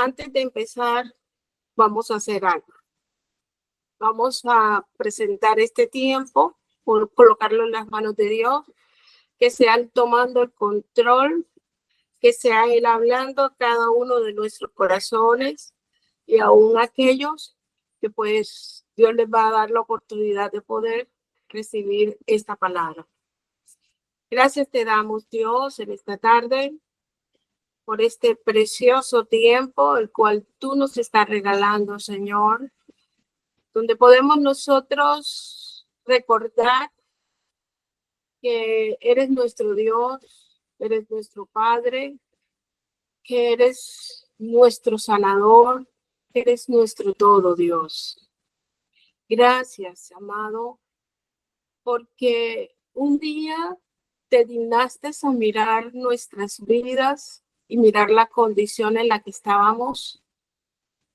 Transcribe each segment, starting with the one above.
antes de empezar, vamos a hacer algo. Vamos a presentar este tiempo, por colocarlo en las manos de Dios, que sea Él tomando el control, que sea Él hablando a cada uno de nuestros corazones y aún aquellos que pues Dios les va a dar la oportunidad de poder recibir esta palabra. Gracias te damos, Dios, en esta tarde por este precioso tiempo, el cual tú nos estás regalando, Señor, donde podemos nosotros recordar que eres nuestro Dios, eres nuestro Padre, que eres nuestro sanador, que eres nuestro todo, Dios. Gracias, amado, porque un día te dignaste a mirar nuestras vidas y mirar la condición en la que estábamos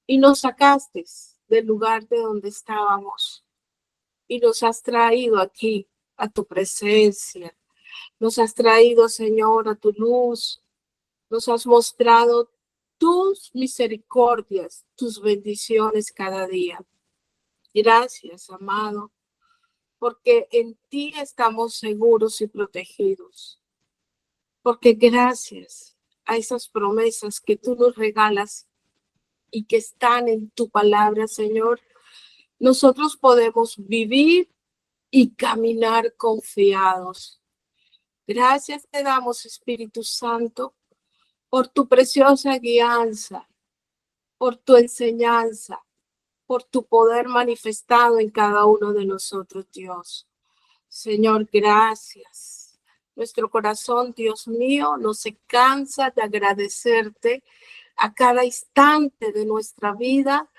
y nos sacaste del lugar de donde estábamos y nos has traído aquí a tu presencia. Nos has traído, Señor, a tu luz. Nos has mostrado tus misericordias, tus bendiciones cada día. Gracias, amado, porque en ti estamos seguros y protegidos. Porque gracias a esas promesas que tú nos regalas y que están en tu palabra, Señor, nosotros podemos vivir y caminar confiados. Gracias te damos, Espíritu Santo, por tu preciosa guianza, por tu enseñanza, por tu poder manifestado en cada uno de nosotros, Dios. Señor, gracias. Nuestro corazón, Dios mío, no se cansa de agradecerte a cada instante de nuestra vida,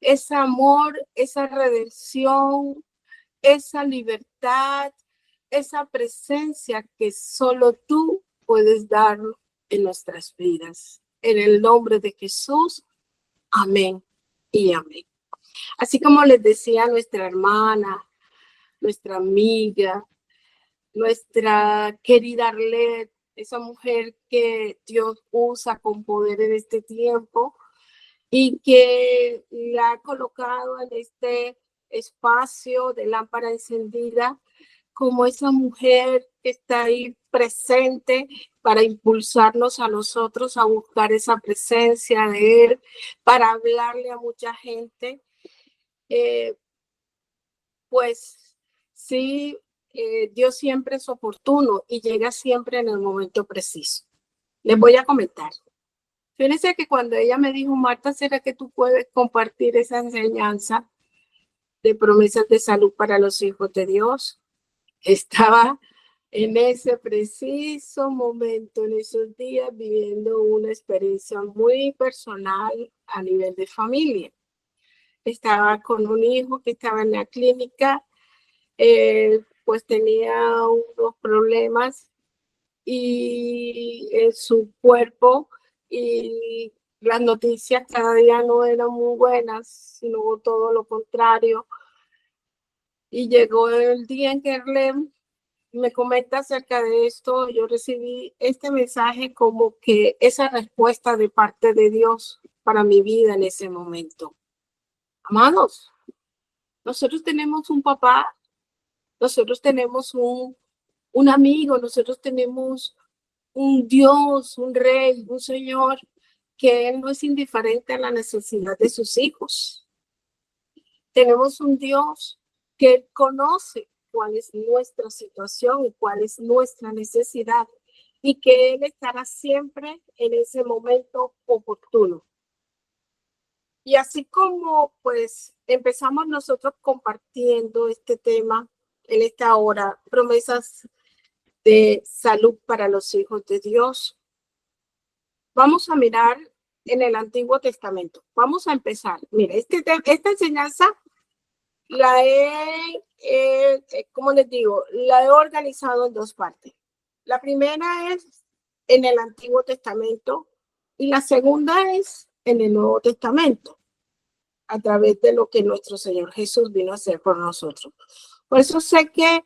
ese amor, esa redención, esa libertad, esa presencia que solo tú puedes dar en nuestras vidas. En el nombre de Jesús, amén y amén. Así como les decía nuestra hermana, nuestra amiga, nuestra querida Arlette, esa mujer que Dios usa con poder en este tiempo y que la ha colocado en este espacio de lámpara encendida como esa mujer que está ahí presente para impulsarnos a nosotros a buscar esa presencia de Él, para hablarle a mucha gente. Pues sí, Dios siempre es oportuno y llega siempre en el momento preciso. Les voy a comentar. Fíjense que cuando ella me dijo, Marta, ¿será que tú puedes compartir esa enseñanza de promesas de salud para los hijos de Dios? Estaba en ese preciso momento, en esos días, viviendo una experiencia muy personal a nivel de familia. Estaba con un hijo que estaba en la clínica, pues tenía unos problemas y en su cuerpo y las noticias cada día no eran muy buenas, sino todo lo contrario. Y llegó el día en que Arlette me comenta acerca de esto, yo recibí este mensaje como que esa respuesta de parte de Dios para mi vida en ese momento. Amados, nosotros tenemos un papá, nosotros tenemos un amigo, nosotros tenemos un Dios, un rey, un Señor, que Él no es indiferente a la necesidad de sus hijos. Tenemos un Dios que conoce cuál es nuestra situación y cuál es nuestra necesidad y que Él estará siempre en ese momento oportuno. Y así como pues empezamos nosotros compartiendo este tema en esta hora, promesas de salud para los hijos de Dios, vamos a mirar en el Antiguo Testamento. Vamos a empezar. Mira, esta enseñanza la como les digo, la he organizado en dos partes. La primera es en el Antiguo Testamento y la segunda es en el Nuevo Testamento, a través de lo que nuestro Señor Jesús vino a hacer por nosotros. Por eso sé que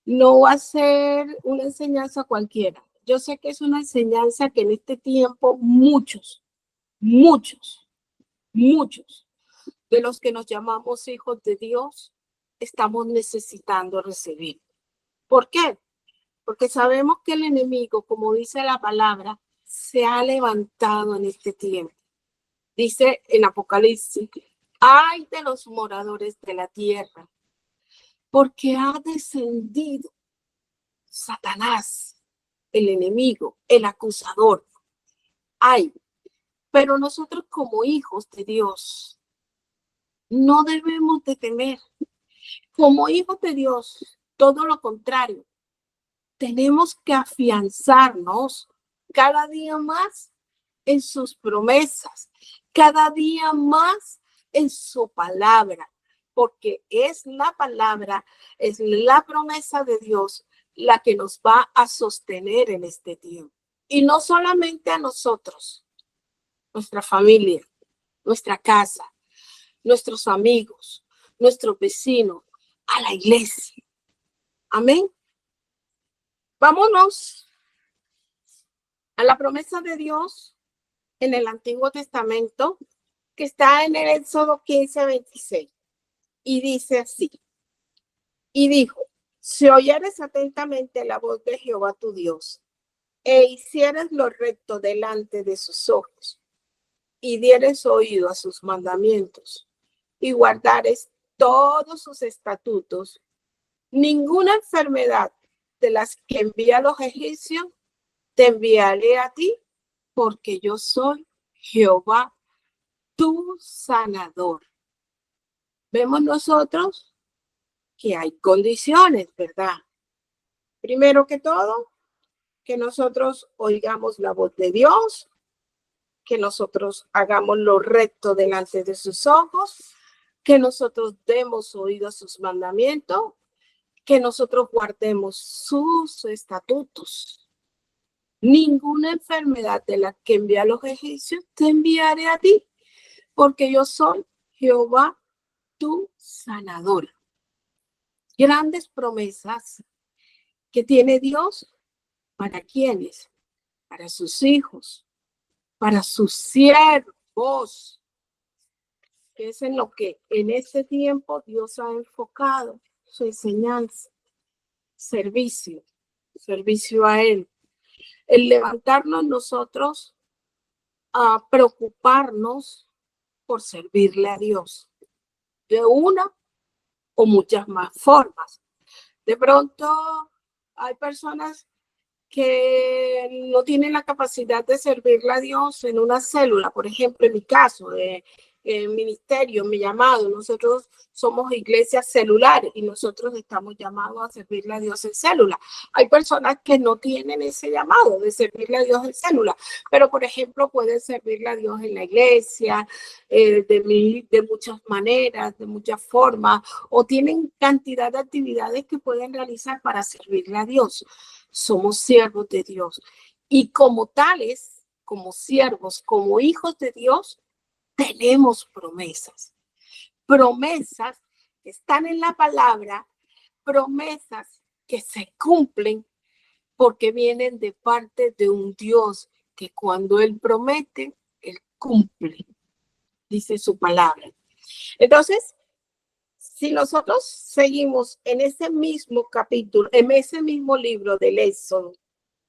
no va a ser una enseñanza cualquiera. Yo sé que es una enseñanza que en este tiempo muchos muchos de los que nos llamamos hijos de Dios estamos necesitando recibir. ¿Por qué? Porque sabemos que el enemigo, como dice la palabra, se ha levantado en este tiempo. Dice en Apocalipsis, ay de los moradores de la tierra, porque ha descendido Satanás, el enemigo, el acusador. Ay, pero nosotros como hijos de Dios no debemos de temer. Como hijos de Dios, todo lo contrario, tenemos que afianzarnos cada día más en sus promesas, cada día más en su palabra, porque es la palabra, es la promesa de Dios la que nos va a sostener en este tiempo. Y no solamente a nosotros, nuestra familia, nuestra casa, nuestros amigos, nuestros vecinos, a la iglesia. Amén. Vámonos a la promesa de Dios en el Antiguo Testamento, que está en el Éxodo 15:26. Y dice así, y dijo, si oyeres atentamente la voz de Jehová tu Dios, e hicieres lo recto delante de sus ojos, y dieres oído a sus mandamientos, y guardares todos sus estatutos, ninguna enfermedad de las que envía a los egipcios te enviaré a ti, porque yo soy Jehová, tu sanador. Vemos nosotros que hay condiciones, ¿verdad? Primero que todo, que nosotros oigamos la voz de Dios, que nosotros hagamos lo recto delante de sus ojos, que nosotros demos oído a sus mandamientos, que nosotros guardemos sus estatutos. Ninguna enfermedad de la que envía a los egipcios te enviaré a ti, porque yo soy Jehová, tu sanador. Grandes promesas que tiene Dios para quienes, para sus hijos, para sus siervos, que es en lo que en este tiempo Dios ha enfocado su enseñanza, servicio a Él. El levantarnos nosotros a preocuparnos por servirle a Dios de una o muchas más formas. De pronto hay personas que no tienen la capacidad de servirle a Dios en una célula, por ejemplo, en mi caso, de ministerio, mi llamado, nosotros somos iglesias celulares y nosotros estamos llamados a servirle a Dios en célula. Hay personas que no tienen ese llamado de servirle a Dios en célula, pero por ejemplo pueden servirle a Dios en la iglesia de muchas maneras, de muchas formas, o tienen cantidad de actividades que pueden realizar para servirle a Dios. Somos siervos de Dios y como tales, como siervos, como hijos de Dios, tenemos promesas que están en la palabra, promesas que se cumplen porque vienen de parte de un Dios que cuando Él promete, Él cumple, dice su palabra. Entonces, si nosotros seguimos en ese mismo capítulo, en ese mismo libro del Éxodo,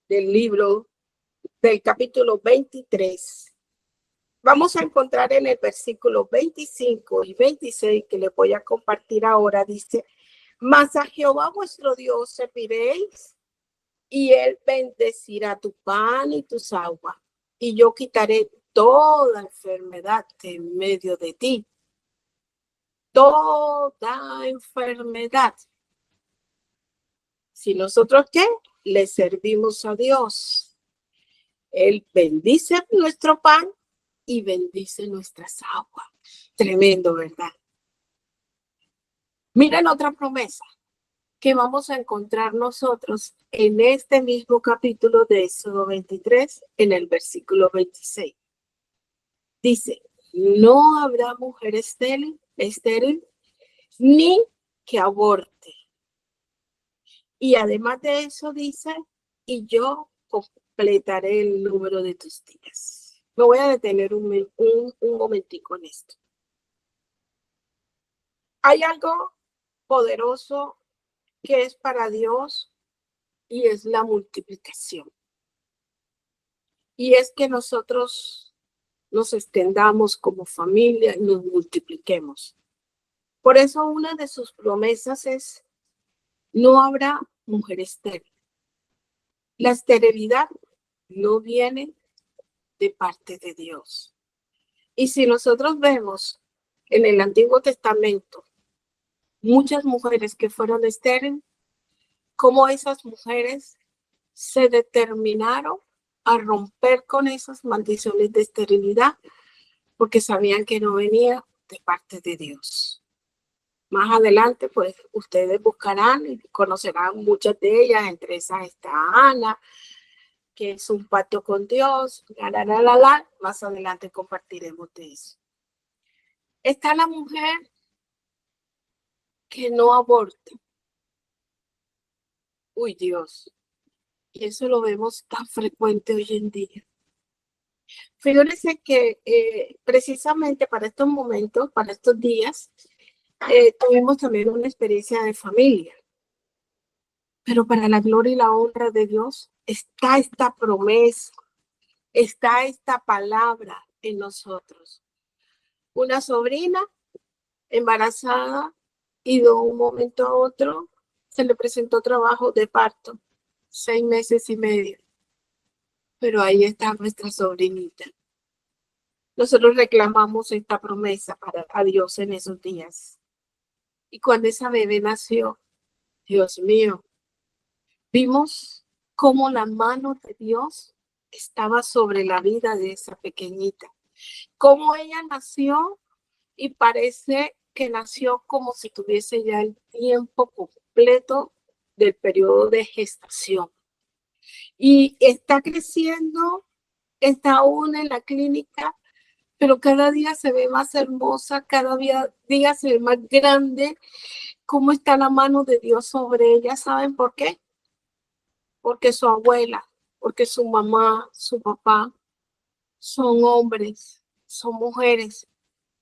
del capítulo 23, vamos a encontrar en el versículo 25 y 26 que les voy a compartir ahora, dice, mas a Jehová vuestro Dios serviréis, y Él bendecirá tu pan y tus aguas, y yo quitaré toda enfermedad de en medio de ti. Toda enfermedad. Si nosotros, ¿qué? Le servimos a Dios. Él bendice nuestro pan y bendice nuestras aguas. Tremendo, ¿verdad? Miren otra promesa que vamos a encontrar nosotros en este mismo capítulo de Éxodo 23, en el versículo 26. Dice, no habrá mujer estéril, ni que aborte. Y además de eso dice, y yo completaré el número de tus días. Me voy a detener un momentico en esto. Hay algo poderoso que es para Dios y es la multiplicación. Y es que nosotros nos extendamos como familia y nos multipliquemos. Por eso una de sus promesas es: no habrá mujer estéril. La esterilidad no viene de parte de Dios. Y si nosotros vemos en el Antiguo Testamento muchas mujeres que fueron estériles, cómo esas mujeres se determinaron a romper con esas maldiciones de esterilidad porque sabían que no venía de parte de Dios. Más adelante, pues, ustedes buscarán y conocerán muchas de ellas, entre esas está Ana, que es un pacto con Dios, más adelante compartiremos de eso. Está la mujer que no aborta. Uy, Dios. Y eso lo vemos tan frecuente hoy en día. Fíjense que precisamente para estos momentos, para estos días, tuvimos también una experiencia de familia. Pero para la gloria y la honra de Dios está esta promesa, está esta palabra en nosotros. Una sobrina embarazada y de un momento a otro se le presentó trabajo de parto, 6 meses y medio. Pero ahí está nuestra sobrinita. Nosotros reclamamos esta promesa a Dios en esos días. Y cuando esa bebé nació, Dios mío, vimos cómo la mano de Dios estaba sobre la vida de esa pequeñita. Cómo ella nació y parece que nació como si tuviese ya el tiempo completo del periodo de gestación. Y está creciendo, está aún en la clínica, pero cada día se ve más hermosa, cada día se ve más grande. ¿Cómo está la mano de Dios sobre ella? ¿Saben por qué? Porque su abuela, porque su mamá, su papá, son hombres, son mujeres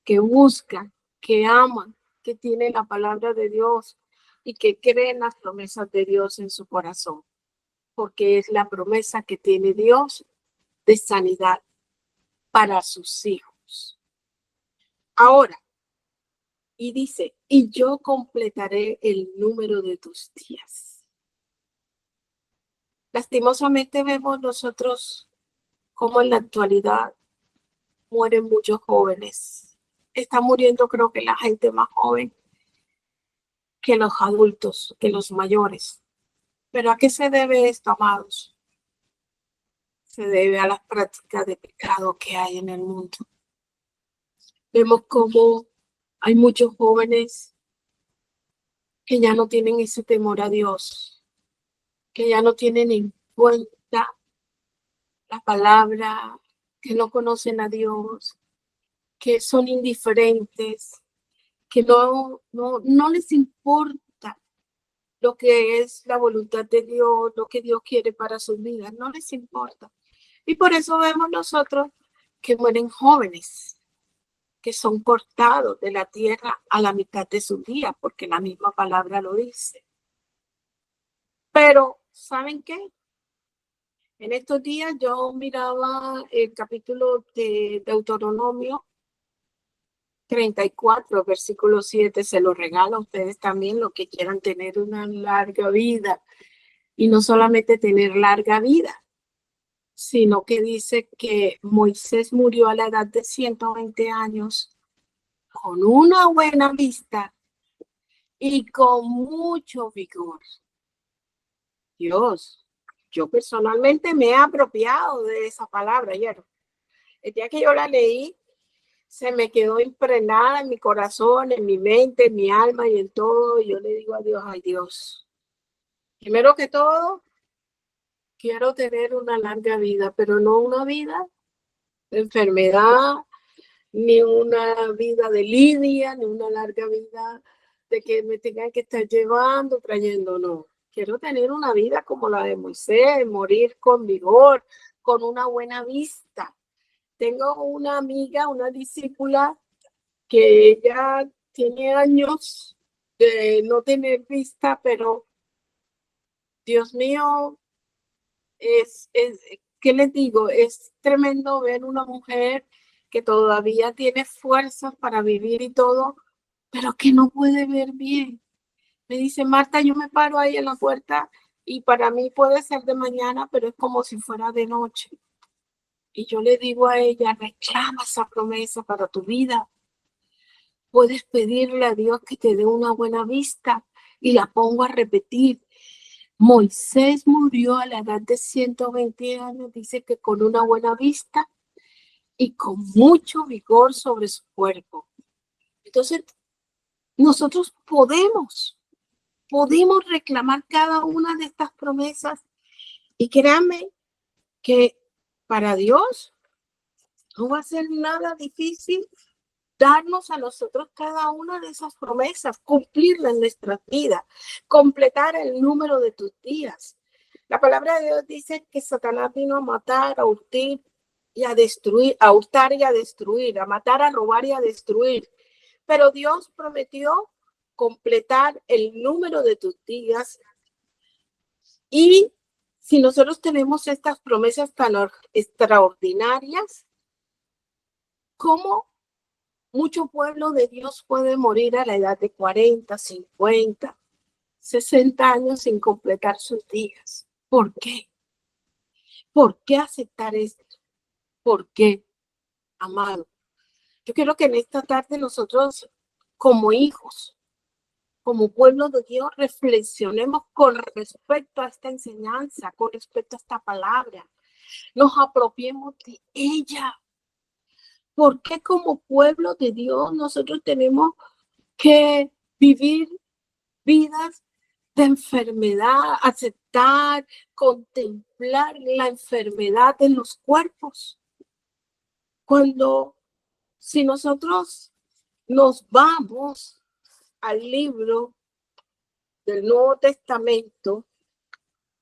que buscan, que aman, que tienen la palabra de Dios y que creen las promesas de Dios en su corazón, porque es la promesa que tiene Dios de sanidad para sus hijos. Ahora, y dice, y yo completaré el número de tus días. Lastimosamente vemos nosotros cómo en la actualidad mueren muchos jóvenes. Está muriendo, creo que la gente más joven que los adultos, que los mayores. ¿Pero a qué se debe esto, amados? Se debe a las prácticas de pecado que hay en el mundo. Vemos cómo hay muchos jóvenes que ya no tienen ese temor a Dios, que ya no tienen en cuenta la palabra, que no conocen a Dios, que son indiferentes, que no les importa lo que es la voluntad de Dios, lo que Dios quiere para sus vidas, no les importa. Y por eso vemos nosotros que mueren jóvenes, que son cortados de la tierra a la mitad de su día, porque la misma palabra lo dice. Pero, ¿saben qué? En estos días yo miraba el capítulo de Deuteronomio 34, versículo 7, se lo regalo a ustedes también, los que quieran tener una larga vida. Y no solamente tener larga vida, sino que dice que Moisés murió a la edad de 120 años con una buena vista y con mucho vigor. Dios, yo personalmente me he apropiado de esa palabra ayer. El día que yo la leí, se me quedó impregnada en mi corazón, en mi mente, en mi alma y en todo. Y yo le digo a Dios, ay Dios, primero que todo, quiero tener una larga vida, pero no una vida de enfermedad, ni una vida de lidia, ni una larga vida de que me tengan que estar llevando, trayendo, no. Quiero tener una vida como la de Moisés, morir con vigor, con una buena vista, tengo una amiga, una discípula, que ella tiene años de no tener vista, pero Dios mío, ¿qué les digo? Es tremendo ver una mujer que todavía tiene fuerzas para vivir y todo, pero que no puede ver bien. Me dice, Marta, yo me paro ahí en la puerta y para mí puede ser de mañana, pero es como si fuera de noche. Y yo le digo a ella, reclama esa promesa para tu vida. Puedes pedirle a Dios que te dé una buena vista. Y la pongo a repetir. Moisés murió a la edad de 120 años, dice que con una buena vista y con mucho vigor sobre su cuerpo. Entonces, nosotros podemos reclamar cada una de estas promesas y créanme que para Dios no va a ser nada difícil darnos a nosotros cada una de esas promesas, cumplirla en nuestras vidas, completar el número de tus días. La palabra de Dios dice que Satanás vino a matar, a hurtar y a destruir, a hurtar y a destruir, a matar, a robar y a destruir. Pero Dios prometió completar el número de tus días. Y si nosotros tenemos estas promesas tan extraordinarias, ¿cómo mucho pueblo de Dios puede morir a la edad de 40, 50, 60 años sin completar sus días? ¿Por qué? ¿Por qué aceptar esto? ¿Por qué, amado? Yo quiero que en esta tarde nosotros, como hijos, como pueblo de Dios, reflexionemos con respecto a esta enseñanza, con respecto a esta palabra. Nos apropiemos de ella. ¿Por qué como pueblo de Dios nosotros tenemos que vivir vidas de enfermedad, aceptar, contemplar la enfermedad en los cuerpos? Cuando, si nosotros nos vamos al libro del Nuevo Testamento,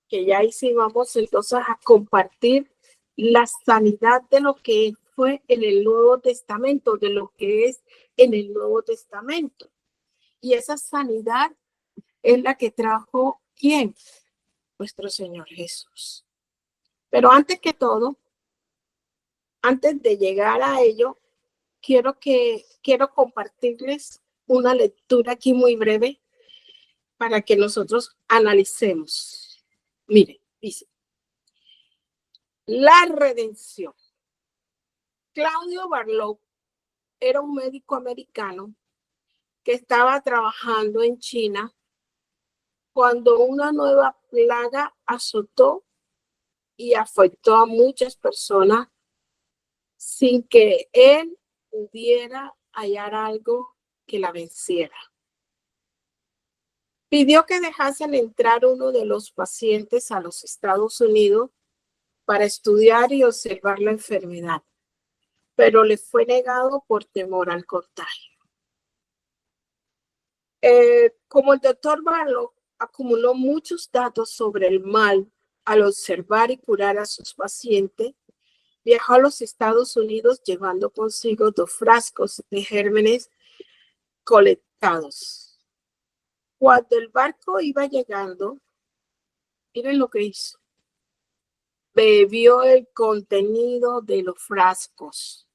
que ya hicimos entonces a compartir la sanidad de lo que fue en el Nuevo Testamento, de lo que es en el Nuevo Testamento. Y esa sanidad es la que trajo ¿quién? Nuestro Señor Jesús. Pero antes que todo, antes de llegar a ello, quiero compartirles una lectura aquí muy breve para que nosotros analicemos. Mire, dice, la redención. Claudio Barlow era un médico americano que estaba trabajando en China cuando una nueva plaga azotó y afectó a muchas personas sin que él pudiera hallar algo que la venciera. Pidió que dejasen entrar uno de los pacientes a los Estados Unidos para estudiar y observar la enfermedad, pero le fue negado por temor al contagio. Como el doctor Barlow acumuló muchos datos sobre el mal al observar y curar a sus pacientes, viajó a los Estados Unidos llevando consigo 2 frascos de gérmenes colectados. Cuando el barco iba llegando, miren lo que hizo. Bebió el contenido de los frascos.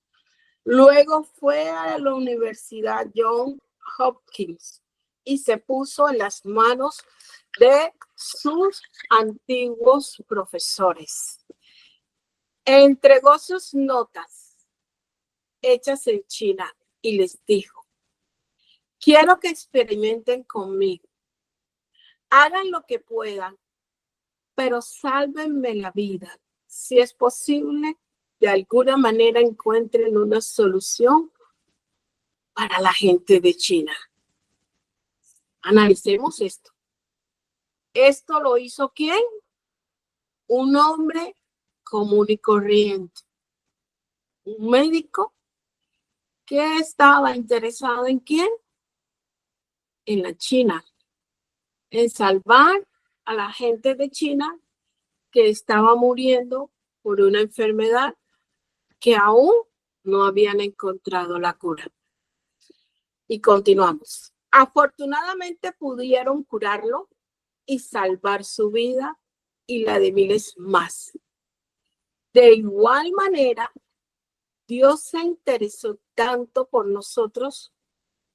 Luego fue a la Universidad Johns Hopkins y se puso en las manos de sus antiguos profesores. Entregó sus notas hechas en China y les dijo, quiero que experimenten conmigo. Hagan lo que puedan, pero sálvenme la vida. Si es posible, de alguna manera encuentren una solución para la gente de China. Analicemos esto. ¿Esto lo hizo quién? Un hombre común y corriente. Un médico que estaba interesado en quién? En la China. En salvar a la gente de China que estaba muriendo por una enfermedad que aún no habían encontrado la cura. Y continuamos. Afortunadamente pudieron curarlo y salvar su vida y la de miles más. De igual manera, Dios se interesó tanto por nosotros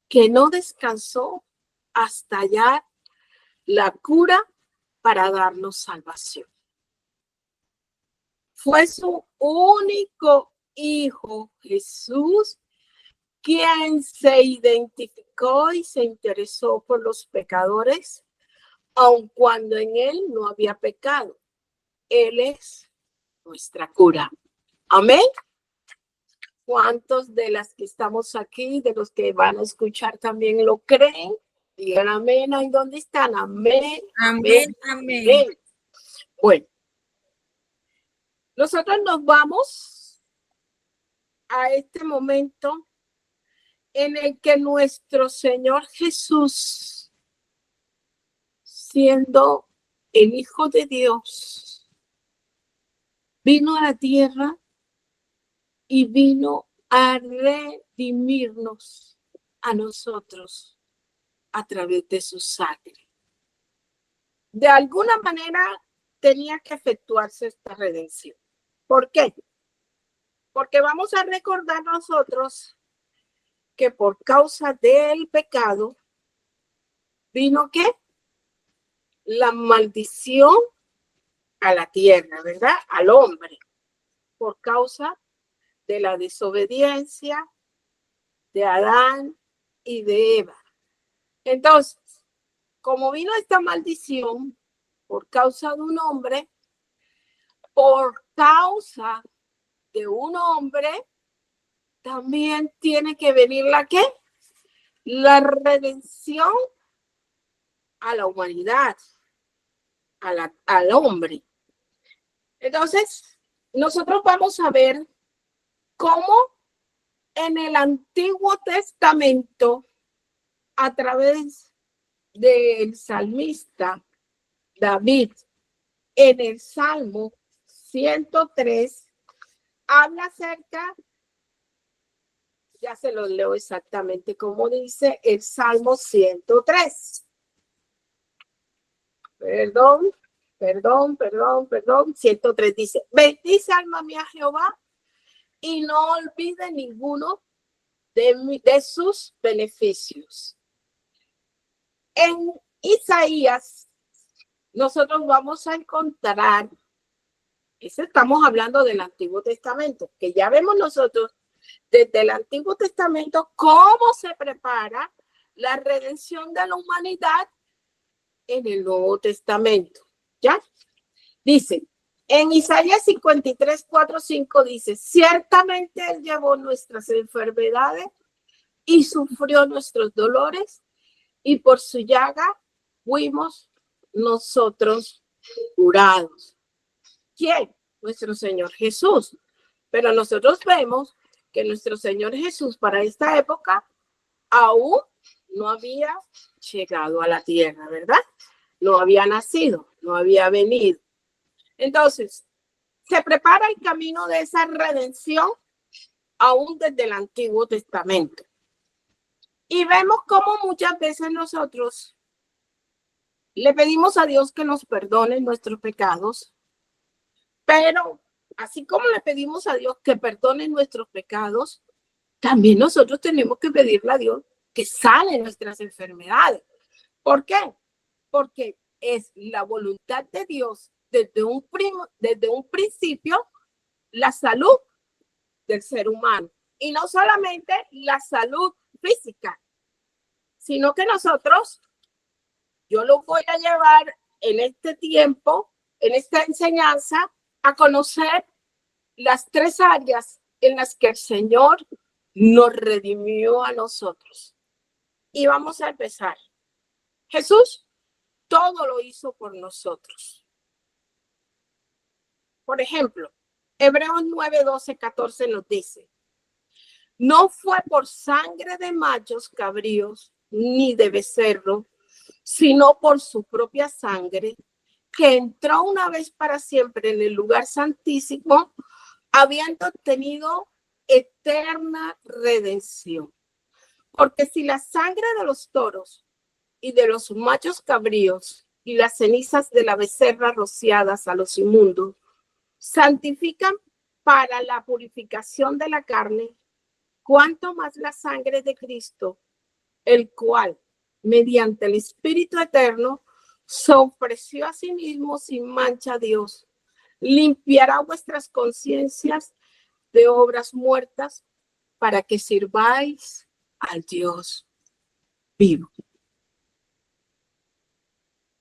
que no descansó hasta hallar la cura para darnos salvación. Fue su único Hijo, Jesús, quien se identificó y se interesó por los pecadores, aun cuando en él no había pecado. Él es nuestra cura. Amén. ¿Cuántos de las que estamos aquí, de los que van a escuchar también lo creen? Digan amén. ¿Ahí dónde están? Amén. Amén, amén. Amén. Bueno, nosotros nos vamos a este momento en el que nuestro Señor Jesús, siendo el Hijo de Dios, vino a la tierra y vino a redimirnos a nosotros a través de su sangre. De alguna manera tenía que efectuarse esta redención. ¿Por qué? Porque vamos a recordar nosotros que por causa del pecado vino ¿qué? La maldición a la tierra, ¿verdad? Al hombre, por causa de la desobediencia de Adán y de Eva. Entonces, como vino esta maldición por causa de un hombre, por causa de un hombre, también tiene que venir ¿la qué? La redención a la humanidad, al hombre. Entonces, nosotros vamos a ver cómo en el Antiguo Testamento, a través del salmista David, en el Salmo 103, habla acerca, ya se lo leo exactamente como dice el Salmo 103. Perdón, 103 dice, bendice alma mía Jehová y no olvide ninguno de sus beneficios. En Isaías, nosotros vamos a encontrar, estamos hablando del Antiguo Testamento, que ya vemos nosotros desde el Antiguo Testamento cómo se prepara la redención de la humanidad en el Nuevo Testamento. ¿Ya? Dice, en Isaías 53, 4, 5 dice, ciertamente Él llevó nuestras enfermedades y sufrió nuestros dolores y por su llaga fuimos nosotros curados. ¿Quién? Nuestro Señor Jesús. Pero nosotros vemos que nuestro Señor Jesús para esta época aún no había llegado a la tierra, ¿verdad? No había nacido, no había venido. Entonces, se prepara el camino de esa redención aún desde el Antiguo Testamento. Y vemos cómo muchas veces nosotros le pedimos a Dios que nos perdone nuestros pecados, pero así como le pedimos a Dios que perdone nuestros pecados, también nosotros tenemos que pedirle a Dios que sane nuestras enfermedades. ¿Por qué? Porque es la voluntad de Dios desde un principio la salud del ser humano. Y no solamente la salud física, sino que nosotros, yo lo voy a llevar en este tiempo, en esta enseñanza, a conocer las tres áreas en las que el Señor nos redimió a nosotros. Y vamos a empezar. Jesús todo lo hizo por nosotros. Por ejemplo, Hebreos 9, 12, 14 nos dice, no fue por sangre de machos cabríos ni de becerro, sino por su propia sangre, que entró una vez para siempre en el lugar santísimo habiendo obtenido eterna redención. Porque si la sangre de los toros y de los machos cabríos y las cenizas de la becerra rociadas a los inmundos santifican para la purificación de la carne, cuánto más la sangre de Cristo, el cual, mediante el Espíritu Eterno, se ofreció a sí mismo sin mancha a Dios, limpiará vuestras conciencias de obras muertas para que sirváis al Dios vivo.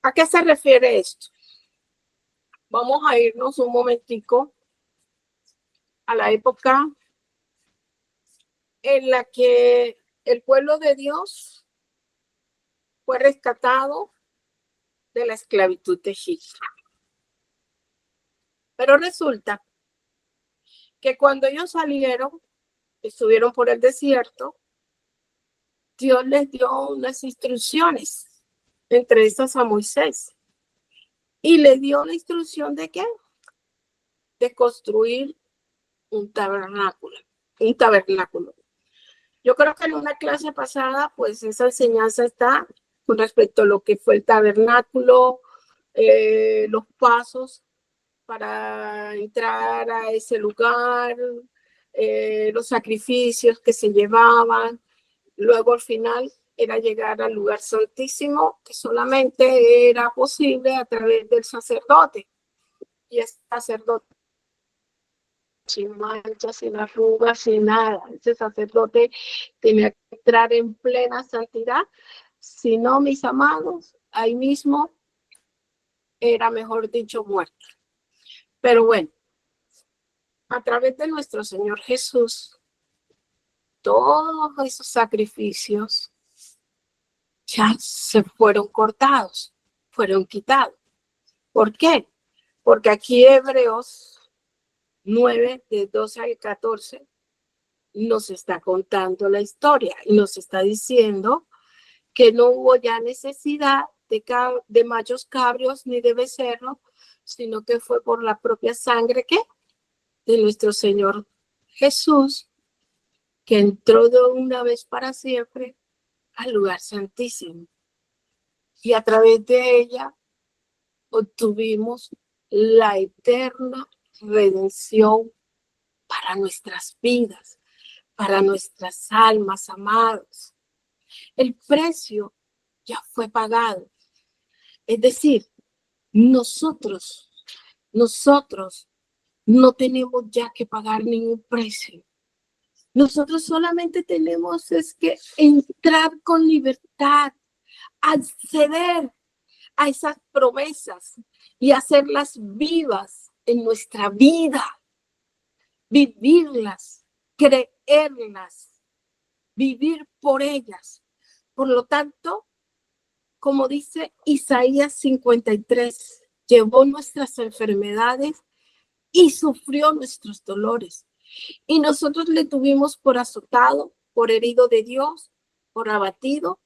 ¿A qué se refiere esto? Vamos a irnos un momentico a la época en la que el pueblo de Dios fue rescatado de la esclavitud de Egipto. Pero resulta que cuando ellos salieron, estuvieron por el desierto, Dios les dio unas instrucciones, entre esas a Moisés, y le dio la instrucción de ¿qué? De construir un tabernáculo. Yo creo que en una clase pasada, pues esa enseñanza está con respecto a lo que fue el tabernáculo, los pasos para entrar a ese lugar, los sacrificios que se llevaban. Luego al final era llegar al lugar santísimo, que solamente era posible a través del sacerdote. Y ese sacerdote sin manchas, sin arrugas, sin nada. Ese sacerdote tenía que entrar en plena santidad. Si no, mis amados, ahí mismo era, mejor dicho, muerto. Pero bueno, a través de nuestro Señor Jesús, todos esos sacrificios ya se fueron cortados, fueron quitados. ¿Por qué? Porque aquí Hebreos 9, de 12 al 14, nos está contando la historia y nos está diciendo que no hubo ya necesidad de machos cabros ni de becerros, sino que fue por la propia sangre ¿qué? De nuestro Señor Jesús, que entró de una vez para siempre al lugar santísimo. Y a través de ella obtuvimos la eterna redención para nuestras vidas, para nuestras almas amadas. El precio ya fue pagado. Es decir, nosotros no tenemos ya que pagar ningún precio. Nosotros solamente tenemos es que entrar con libertad, acceder a esas promesas y hacerlas vivas en nuestra vida, vivirlas, creerlas, vivir por ellas. Por lo tanto, como dice Isaías 53, llevó nuestras enfermedades y sufrió nuestros dolores. Y nosotros le tuvimos por azotado, por herido de Dios, por abatido,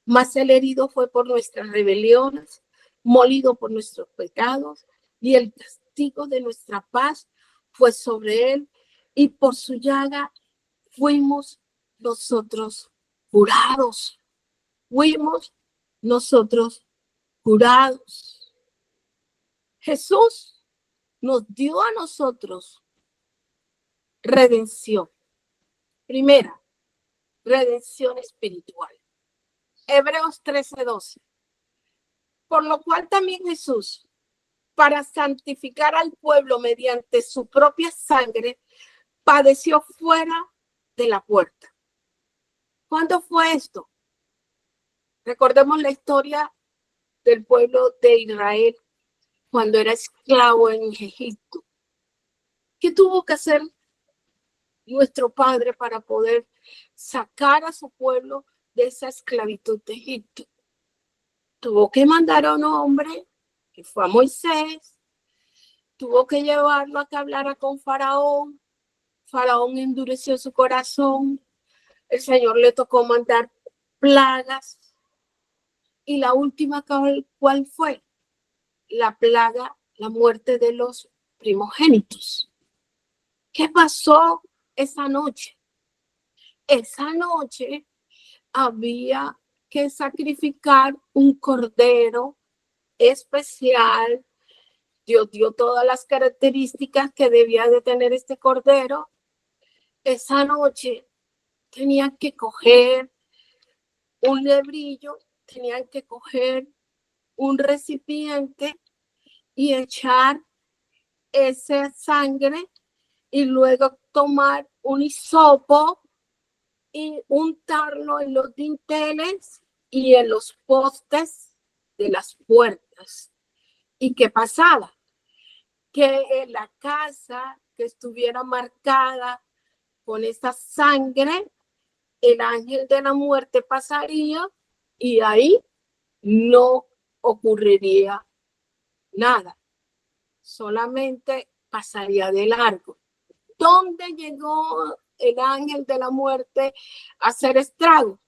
mas el herido fue por nuestras rebeliones, molido por nuestros pecados, y el castigo de nuestra paz fue sobre él, y por su llaga fuimos nosotros curados. Fuimos nosotros curados. Jesús nos dio a nosotros redención. Primera, redención espiritual. Hebreos 13:12. Por lo cual también Jesús, para santificar al pueblo mediante su propia sangre, padeció fuera de la puerta. ¿Cuándo fue esto? Recordemos la historia del pueblo de Israel cuando era esclavo en Egipto. ¿Qué tuvo que hacer nuestro Padre para poder sacar a su pueblo de esa esclavitud de Egipto? Tuvo que mandar a un hombre, que fue a Moisés, tuvo que llevarlo a que hablara con Faraón. Faraón endureció su corazón. El Señor le tocó mandar plagas. Y la última, ¿cuál fue? La plaga, la muerte de los primogénitos. ¿Qué pasó esa noche? Esa noche había que sacrificar un cordero especial. Dios dio todas las características que debía de tener este cordero. Esa noche tenían que coger un lebrillo, tenían que coger un recipiente y echar esa sangre y luego tomar un hisopo y untarlo en los dinteles y en los postes de las puertas. ¿Y qué pasaba? Que en la casa que estuviera marcada con esa sangre, el ángel de la muerte pasaría y ahí no ocurriría nada, solamente pasaría de largo. ¿Dónde llegó el ángel de la muerte a hacer estrago?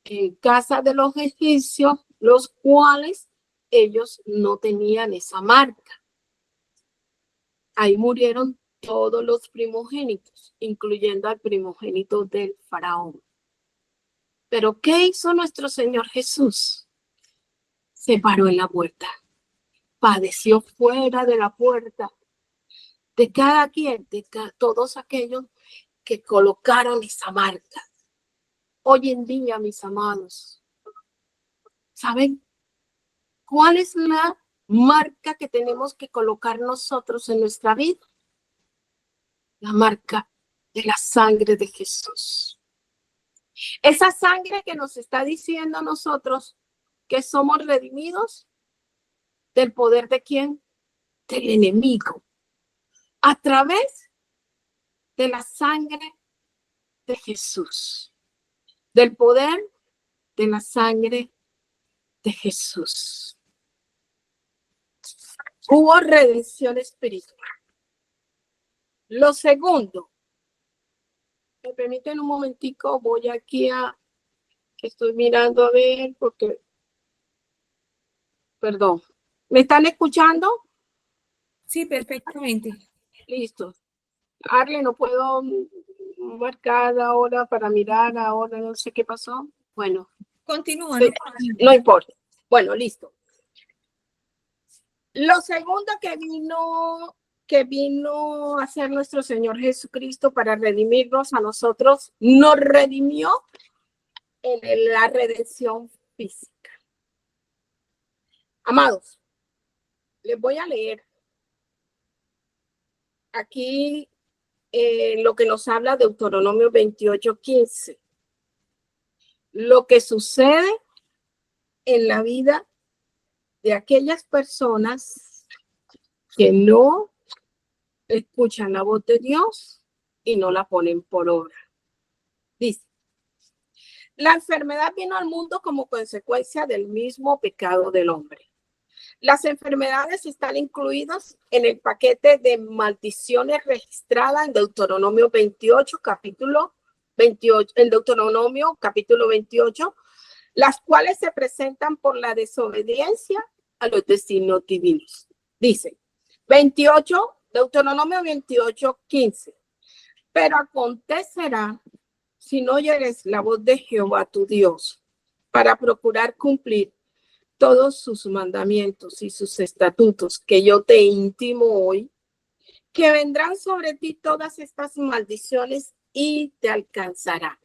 En casa de los egipcios, los cuales ellos no tenían esa marca. Ahí murieron todos los primogénitos, incluyendo al primogénito del faraón. Pero ¿qué hizo nuestro Señor Jesús? Se paró en la puerta, padeció fuera de la puerta de cada quien, de todos aquellos que colocaron esa marca. Hoy en día, mis amados, ¿saben cuál es la marca que tenemos que colocar nosotros en nuestra vida? La marca de la sangre de Jesús. Esa sangre que nos está diciendo a nosotros que somos redimidos del poder de quién? Del enemigo. A través de la sangre de Jesús. Del poder de la sangre de Jesús. Hubo redención espiritual. Lo segundo, me permiten un momentico, voy aquí a, que estoy mirando a ver, porque, perdón, ¿me están escuchando? Sí, perfectamente. Listo. Arle, no puedo marcar ahora para mirar ahora, no sé qué pasó. Bueno, Continúa. no importa. Bueno, listo. Lo segundo que vino a hacer nuestro Señor Jesucristo para redimirnos a nosotros, nos redimió en la redención física. Amados, les voy a leer aquí lo que nos habla Deuteronomio 28:15. Lo que sucede en la vida de aquellas personas que no escuchan la voz de Dios y no la ponen por obra. Dice, la enfermedad vino al mundo como consecuencia del mismo pecado del hombre. Las enfermedades están incluidas en el paquete de maldiciones registradas en Deuteronomio 28, capítulo 28, en Deuteronomio capítulo 28, las cuales se presentan por la desobediencia a los designios divinos. Dice, 28, Deuteronomio 28:15. Pero acontecerá, si no oyeres la voz de Jehová tu Dios, para procurar cumplir todos sus mandamientos y sus estatutos que yo te intimo hoy, que vendrán sobre ti todas estas maldiciones y te alcanzarán.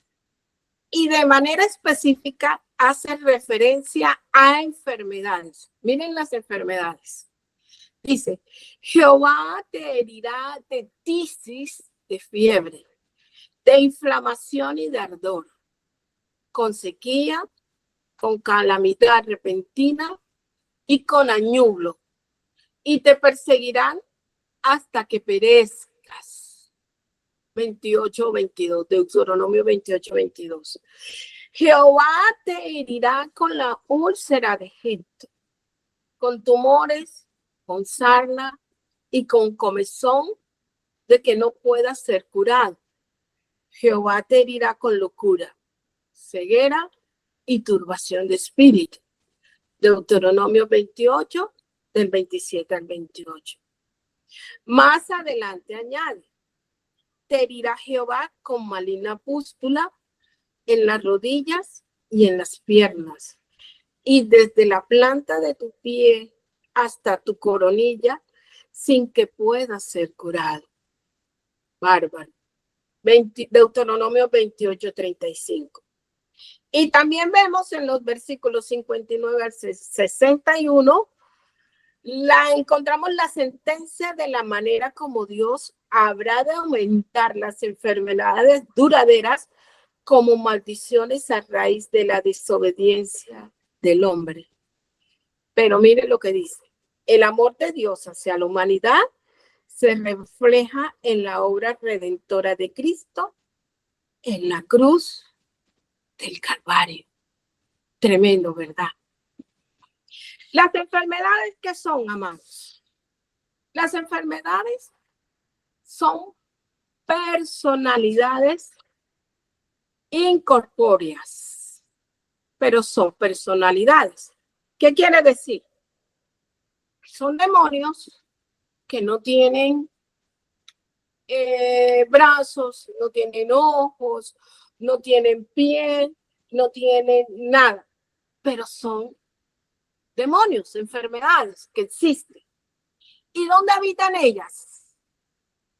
Y de manera específica hace referencia a enfermedades. Miren las enfermedades. Dice, Jehová te herirá de tisis, de fiebre, de inflamación y de ardor, con sequía, con calamidad repentina y con añublo, y te perseguirán hasta que perezcas. 28:22, Deuteronomio 28:22. Jehová te herirá con la úlcera de Egipto, con tumores, con sarna y con comezón de que no pueda ser curado. Jehová te herirá con locura, ceguera y turbación de espíritu. Deuteronomio 28, del 27 al 28. Más adelante añade, te herirá Jehová con maligna pústula en las rodillas y en las piernas, y desde la planta de tu pie hasta tu coronilla, sin que puedas ser curado. Bárbaro. Deuteronomio 28:35. Y también vemos en los versículos 59 al 61, encontramos la sentencia de la manera como Dios habrá de aumentar las enfermedades duraderas como maldiciones a raíz de la desobediencia del hombre. Pero mire lo que dice: el amor de Dios hacia la humanidad se refleja en la obra redentora de Cristo en la cruz del Calvario. Tremendo, ¿verdad? Las enfermedades, ¿qué son, amados? Las enfermedades son personalidades incorpóreas, pero son personalidades. ¿Qué quiere decir? Son demonios que no tienen brazos, no tienen ojos, no tienen pie, no tienen nada, pero son demonios, enfermedades que existen. ¿Y dónde habitan ellas?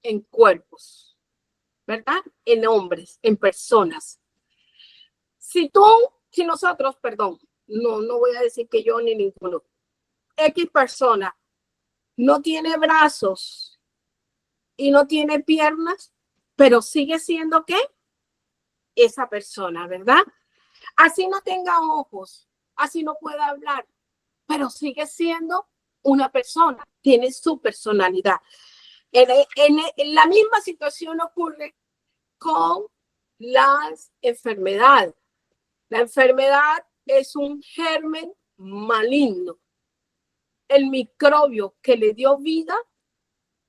En cuerpos, ¿verdad? En hombres, en personas. Si nosotros, no voy a decir que yo ni ninguno, X persona no tiene brazos y no tiene piernas, pero sigue siendo ¿qué? Esa persona, ¿verdad? Así no tenga ojos, así no pueda hablar, pero sigue siendo una persona, tiene su personalidad. En la misma situación ocurre con las enfermedades. La enfermedad es un germen maligno. El microbio que le dio vida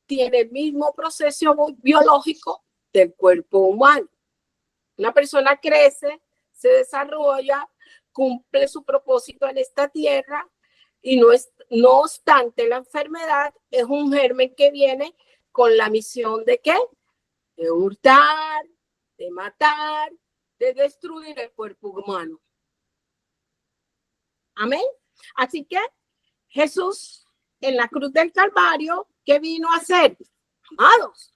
tiene el mismo proceso biológico del cuerpo humano. Una persona crece, se desarrolla, cumple su propósito en esta tierra y no obstante la enfermedad es un germen que viene con la misión ¿de qué? De hurtar, de matar, de destruir el cuerpo humano. Amén. Así que Jesús en la cruz del Calvario, ¿qué vino a hacer? Amados,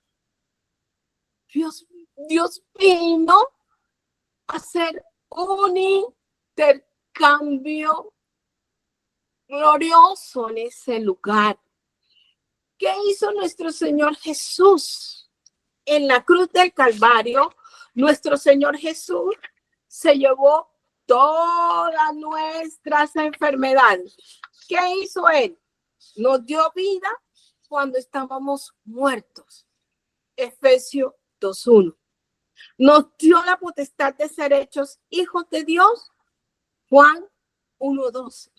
Dios vino a hacer un intercambio glorioso en ese lugar. ¿Qué hizo nuestro Señor Jesús? En la cruz del Calvario, nuestro Señor Jesús se llevó todas nuestras enfermedades. ¿Qué hizo Él? Nos dio vida cuando estábamos muertos. Efesios 2:1. Nos dio la potestad de ser hechos hijos de Dios. Juan 1:12.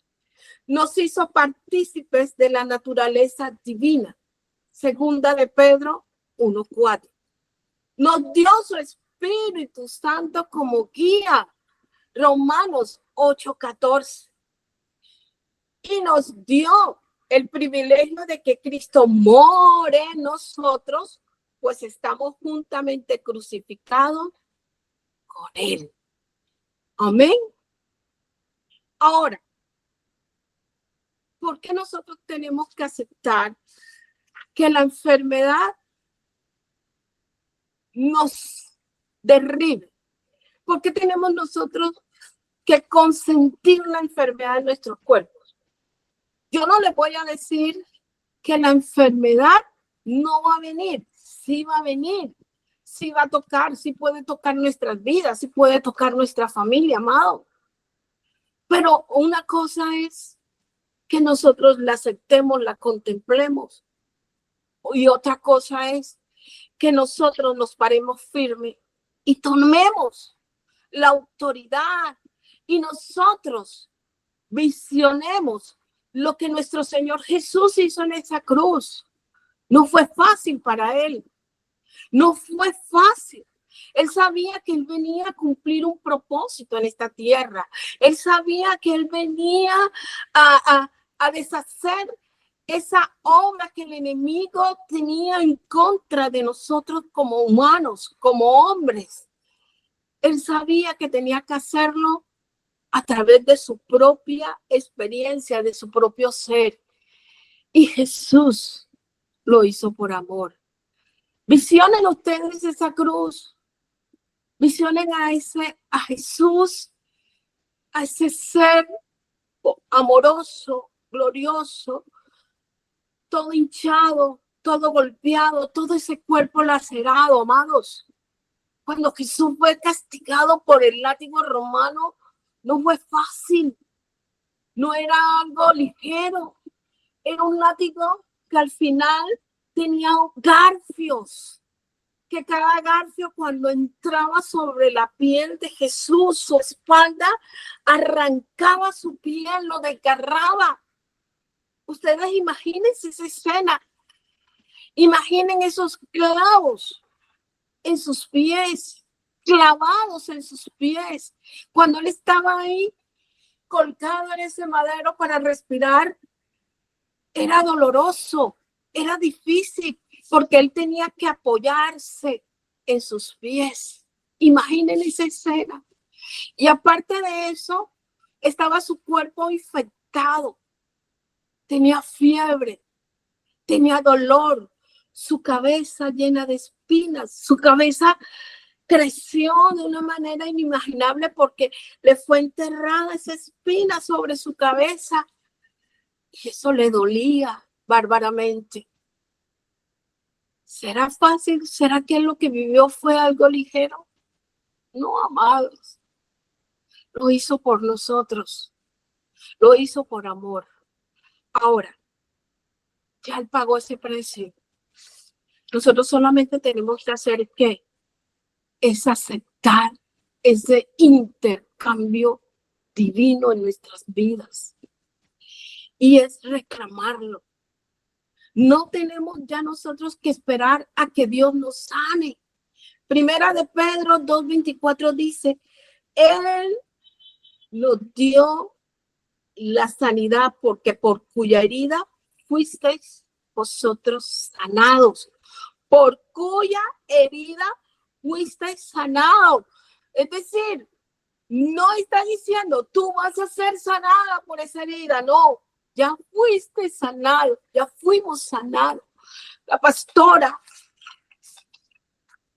Nos hizo partícipes de la naturaleza divina. Segunda de Pedro 1:4. Nos dio su Espíritu Santo como guía. Romanos 8:14. Y nos dio el privilegio de que Cristo more en nosotros, pues estamos juntamente crucificados con Él. Amén. Ahora, ¿por qué nosotros tenemos que aceptar que la enfermedad nos derribe? ¿Por qué tenemos nosotros que consentir la enfermedad en nuestros cuerpos? Yo no le voy a decir que la enfermedad no va a venir. Sí va a venir. Sí va a tocar. Sí puede tocar nuestras vidas. Sí puede tocar nuestra familia, amado. Pero una cosa es que nosotros la aceptemos, la contemplemos. Y otra cosa es que nosotros nos paremos firmes y tomemos la autoridad y nosotros visionemos lo que nuestro Señor Jesús hizo en esa cruz. No fue fácil para Él. No fue fácil. Él sabía que Él venía a cumplir un propósito en esta tierra. Él sabía que Él venía a deshacer esa obra que el enemigo tenía en contra de nosotros como humanos, como hombres. Él sabía que tenía que hacerlo a través de su propia experiencia, de su propio ser. Y Jesús lo hizo por amor. Visionen ustedes esa cruz. Visionen a Jesús, a ese ser amoroso, glorioso, todo hinchado, todo golpeado, todo ese cuerpo lacerado, amados. Cuando Jesús fue castigado por el látigo romano, no fue fácil, no era algo ligero, era un látigo que al final tenía garfios, que cada garfio cuando entraba sobre la piel de Jesús, su espalda, arrancaba su piel, lo desgarraba. Ustedes imagínense esa escena, imaginen esos clavos en sus pies, clavados en sus pies, cuando él estaba ahí colgado en ese madero para respirar. Era doloroso, era difícil, porque él tenía que apoyarse en sus pies. Imaginen esa escena. Y aparte de eso, estaba su cuerpo infectado, tenía fiebre, tenía dolor, su cabeza llena de espinas, su cabeza creció de una manera inimaginable porque le fue enterrada esa espina sobre su cabeza y eso le dolía bárbaramente. ¿Será fácil? ¿Será que lo que vivió fue algo ligero? No, amados. Lo hizo por nosotros. Lo hizo por amor. Ahora, ya él pagó ese precio. Nosotros solamente tenemos que hacer ¿qué? Es aceptar ese intercambio divino en nuestras vidas. Y es reclamarlo. No tenemos ya nosotros que esperar a que Dios nos sane. Primera de Pedro 2:24 dice, Él nos dio la sanidad porque por cuya herida fuisteis vosotros sanados. Por cuya herida fuisteis sanados. Es decir, no está diciendo tú vas a ser sanada por esa herida, no. Ya fuiste sanado, ya fuimos sanados. La pastora,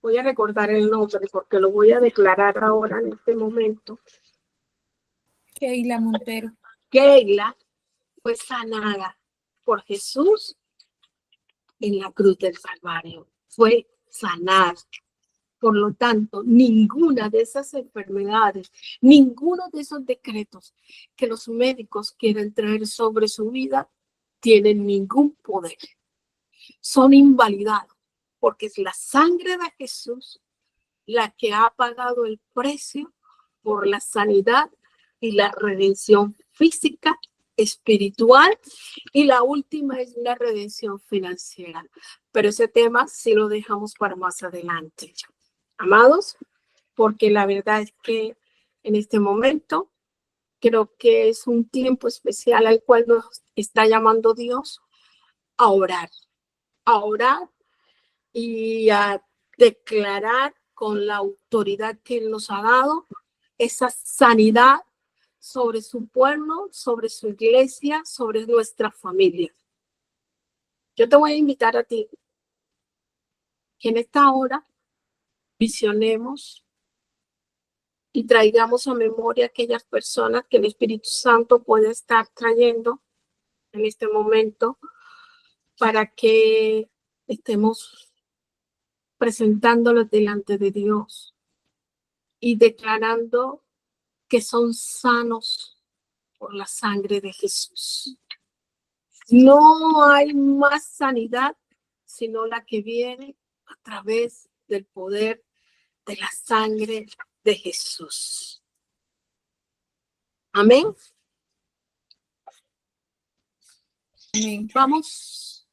voy a recordar el nombre porque lo voy a declarar ahora en este momento. Keila Montero. Keila fue sanada por Jesús en la cruz del Calvario. Fue sanada. Por lo tanto, ninguna de esas enfermedades, ninguno de esos decretos que los médicos quieren traer sobre su vida, tienen ningún poder. Son invalidados, porque es la sangre de Jesús la que ha pagado el precio por la sanidad y la redención física, espiritual, y la última es la redención financiera. Pero ese tema sí lo dejamos para más adelante. Amados, porque la verdad es que en este momento creo que es un tiempo especial al cual nos está llamando Dios a orar y a declarar con la autoridad que Él nos ha dado esa sanidad sobre su pueblo, sobre su iglesia, sobre nuestra familia. Yo te voy a invitar a ti que en esta hora visionemos y traigamos a memoria aquellas personas que el Espíritu Santo puede estar trayendo en este momento para que estemos presentándolos delante de Dios y declarando que son sanos por la sangre de Jesús. No hay más sanidad sino la que viene a través del poder de la sangre de Jesús. Amén. Amén. Vamos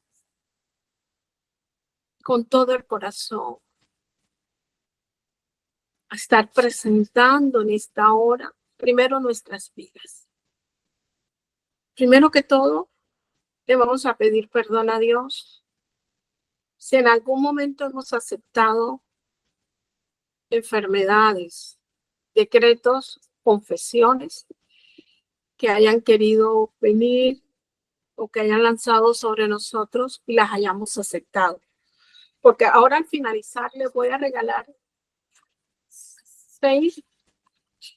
con todo el corazón a estar presentando en esta hora primero nuestras vidas. Primero que todo, Le vamos a pedir perdón a Dios. Si en algún momento hemos aceptado enfermedades, decretos, confesiones que hayan querido venir o que hayan lanzado sobre nosotros y las hayamos aceptado. Porque ahora al finalizar les voy a regalar 6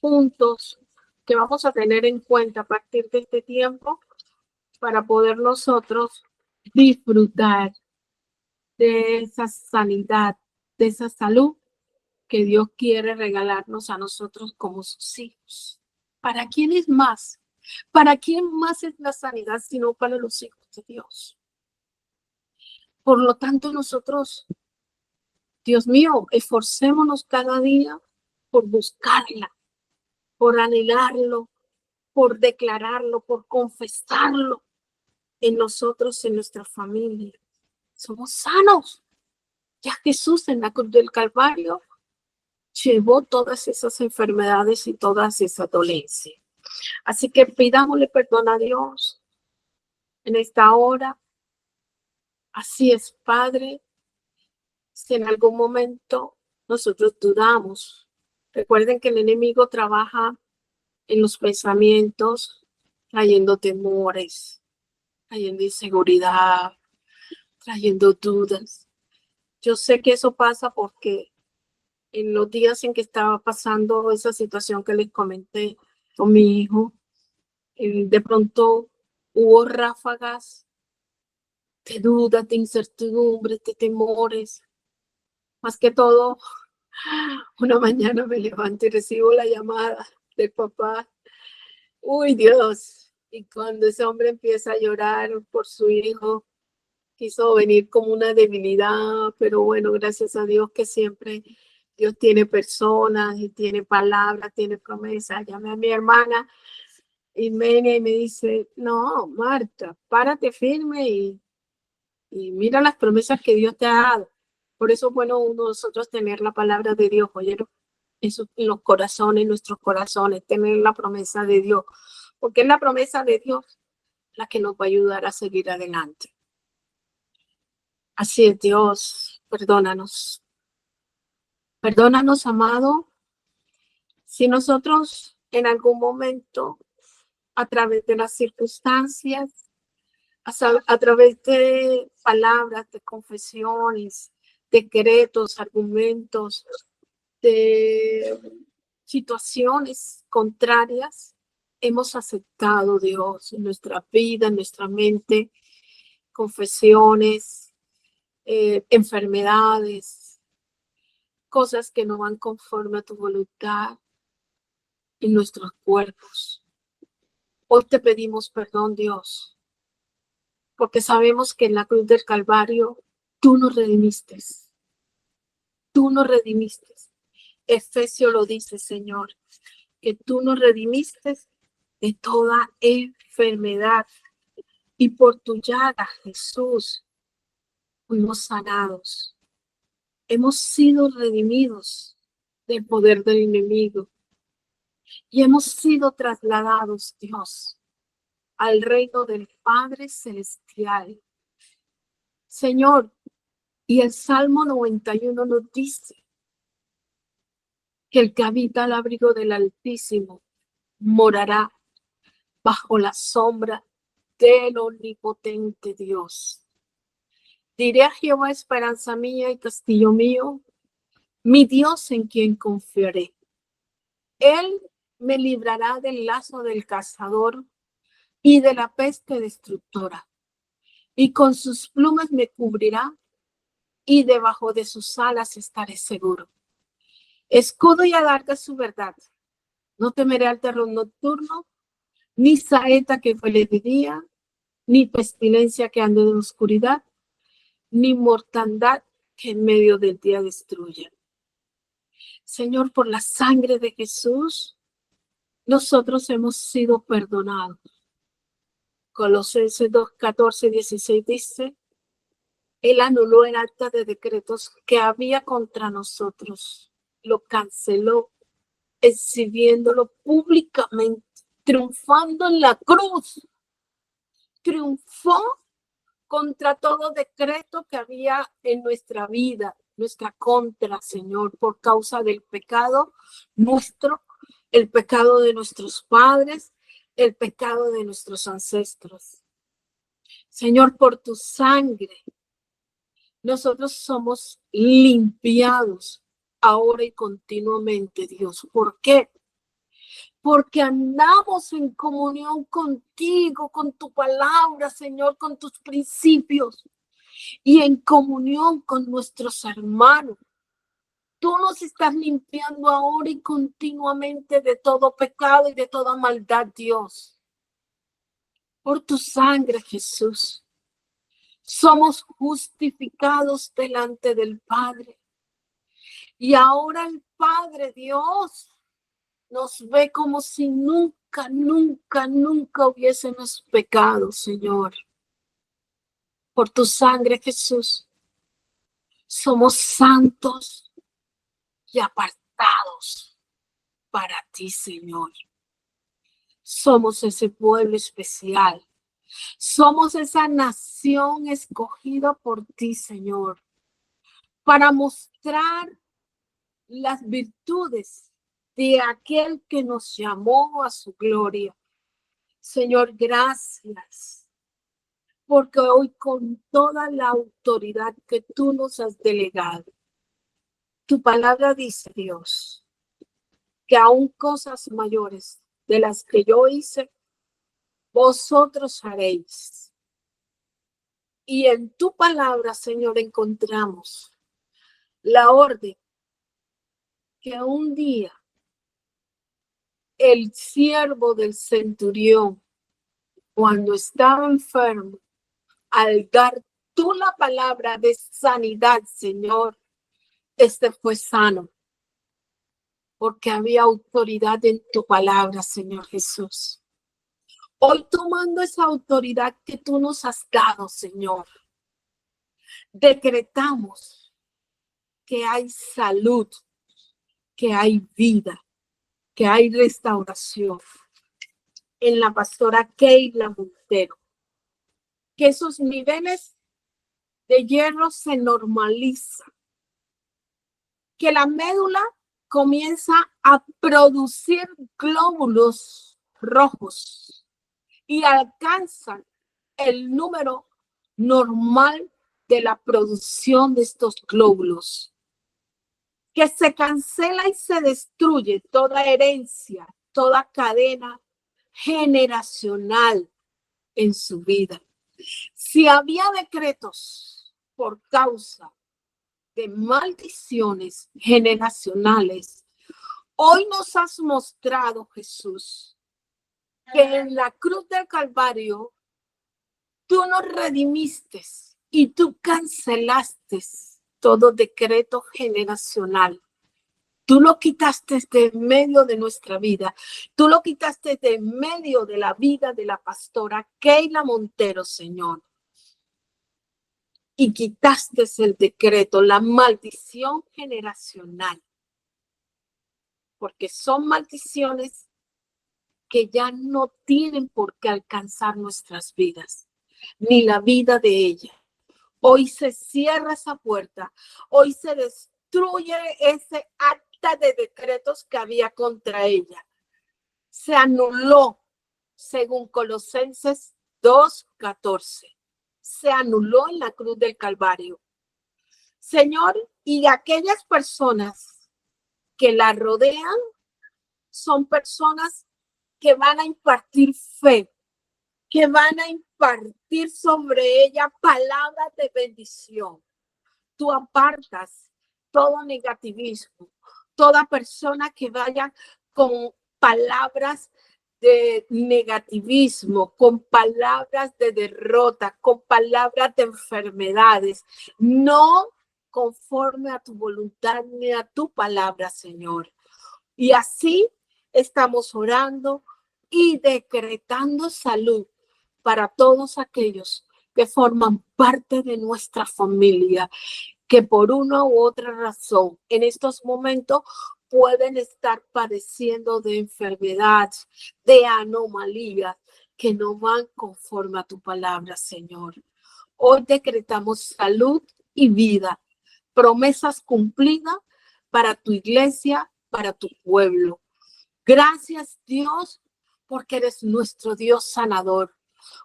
puntos que vamos a tener en cuenta a partir de este tiempo para poder nosotros disfrutar de esa sanidad, de esa salud que Dios quiere regalarnos a nosotros como sus hijos. ¿Para quién es más? ¿Para quién más es la sanidad sino para los hijos de Dios? Por lo tanto, nosotros, Dios mío, esforcémonos cada día por buscarla, por anhelarlo, por declararlo, por confesarlo en nosotros, en nuestra familia. Somos sanos. Ya Jesús en la cruz del Calvario llevó todas esas enfermedades y todas esas dolencias. Así que pidámosle perdón a Dios en esta hora. Así es, Padre. Si en algún momento nosotros dudamos, recuerden que el enemigo trabaja en los pensamientos, trayendo temores, trayendo inseguridad, trayendo dudas. Yo sé que eso pasa porque en los días en que estaba pasando esa situación que les comenté con mi hijo, de pronto hubo ráfagas de dudas, de incertidumbres, de temores. Más que todo, una mañana me levanto y recibo la llamada del papá. Uy, Dios. Y cuando ese hombre empieza a llorar por su hijo, quiso venir como una debilidad, pero bueno, gracias a Dios que siempre Dios tiene personas y tiene palabras, tiene promesas. Llamé a mi hermana Imenia y me dice, no, Marta, párate firme y mira las promesas que Dios te ha dado. Por eso es bueno nosotros tener la palabra de Dios, ¿oyeron? Eso en los corazones, en nuestros corazones, tener la promesa de Dios, porque es la promesa de Dios la que nos va a ayudar a seguir adelante. Así es, Dios, perdónanos. Perdónanos, amado, si nosotros en algún momento, a través de las circunstancias, a través de palabras, de confesiones, decretos, argumentos, de situaciones contrarias, hemos aceptado Dios en nuestra vida, en nuestra mente, confesiones, enfermedades, cosas que no van conforme a tu voluntad en nuestros cuerpos. Hoy te pedimos perdón, Dios, porque sabemos que en la cruz del Calvario tú nos redimiste. Tú nos redimiste. Efesios lo dice, Señor, que tú nos redimiste de toda enfermedad. Y por tu llaga, Jesús, fuimos sanados. Hemos sido redimidos del poder del enemigo. Y hemos sido trasladados, Dios, al reino del Padre Celestial. Señor, y el Salmo 91 nos dice que el que habita al abrigo del Altísimo morará bajo la sombra del omnipotente Dios. Diré a Jehová, esperanza mía y castillo mío, mi Dios en quien confiaré. Él me librará del lazo del cazador y de la peste destructora. Y con sus plumas me cubrirá, y debajo de sus alas estaré seguro. Escudo y adarga su verdad. No temeré al terror nocturno, ni saeta que huele de día, ni pestilencia que ande en oscuridad, ni mortandad que en medio del día destruya. Señor, por la sangre de Jesús, nosotros hemos sido perdonados. Colosenses 2, 14, 16 dice, Él anuló el acta de decretos que había contra nosotros, lo canceló, exhibiéndolo públicamente, triunfando en la cruz. Triunfó contra todo decreto que había en nuestra vida, nuestra contra, Señor, por causa del pecado nuestro, el pecado de nuestros padres, el pecado de nuestros ancestros. Señor, por tu sangre, nosotros somos limpiados ahora y continuamente, Dios. ¿Por qué? Porque andamos en comunión contigo, con tu palabra, Señor, con tus principios y en comunión con nuestros hermanos. Tú nos estás limpiando ahora y continuamente de todo pecado y de toda maldad, Dios. Por tu sangre, Jesús, somos justificados delante del Padre. Y ahora el Padre, Dios, nos ve como si nunca hubiésemos pecado, Señor. Por tu sangre, Jesús, somos santos y apartados para ti, Señor. Somos ese pueblo especial. Somos esa nación escogida por ti, Señor, para mostrar las virtudes de aquel que nos llamó a su gloria. Señor, gracias, porque hoy con toda la autoridad que tú nos has delegado, tu palabra dice, Dios, que aún cosas mayores de las que yo hice, vosotros haréis. Y en tu palabra, Señor, encontramos la orden que un día el siervo del centurión, cuando estaba enfermo, al dar tú la palabra de sanidad, Señor, fue sano, porque había autoridad en tu palabra, Señor Jesús. Hoy tomando esa autoridad que tú nos has dado, Señor, decretamos que hay salud, que hay vida, que hay restauración en la pastora Keila Montero. Que esos niveles de hierro se normalizan. Que la médula comienza a producir glóbulos rojos y alcanzan el número normal de la producción de estos glóbulos. Que se cancela y se destruye toda herencia, toda cadena generacional en su vida. Si había decretos por causa de maldiciones generacionales, hoy nos has mostrado, Jesús, que en la cruz del Calvario tú nos redimiste y tú cancelaste todo decreto generacional. Tú lo quitaste de medio de nuestra vida. Tú lo quitaste de medio de la vida de la pastora Keila Montero, Señor. Y quitaste el decreto, la maldición generacional. Porque son maldiciones que ya no tienen por qué alcanzar nuestras vidas, ni la vida de ella. Hoy se cierra esa puerta. Hoy se destruye ese acta de decretos que había contra ella. Se anuló, según Colosenses 2:14. Se anuló en la cruz del Calvario. Señor, y aquellas personas que la rodean son personas que van a impartir fe, que van a impartir sobre ella palabras de bendición. Tú apartas todo negativismo, toda persona que vaya con palabras de negativismo, con palabras de derrota, con palabras de enfermedades, no conforme a tu voluntad ni a tu palabra, Señor. Y así estamos orando y decretando salud para todos aquellos que forman parte de nuestra familia, que por una u otra razón en estos momentos pueden estar padeciendo de enfermedades, de anomalías que no van conforme a tu palabra, Señor. Hoy decretamos salud y vida, promesas cumplidas para tu iglesia, para tu pueblo. Gracias, Dios, porque eres nuestro Dios sanador,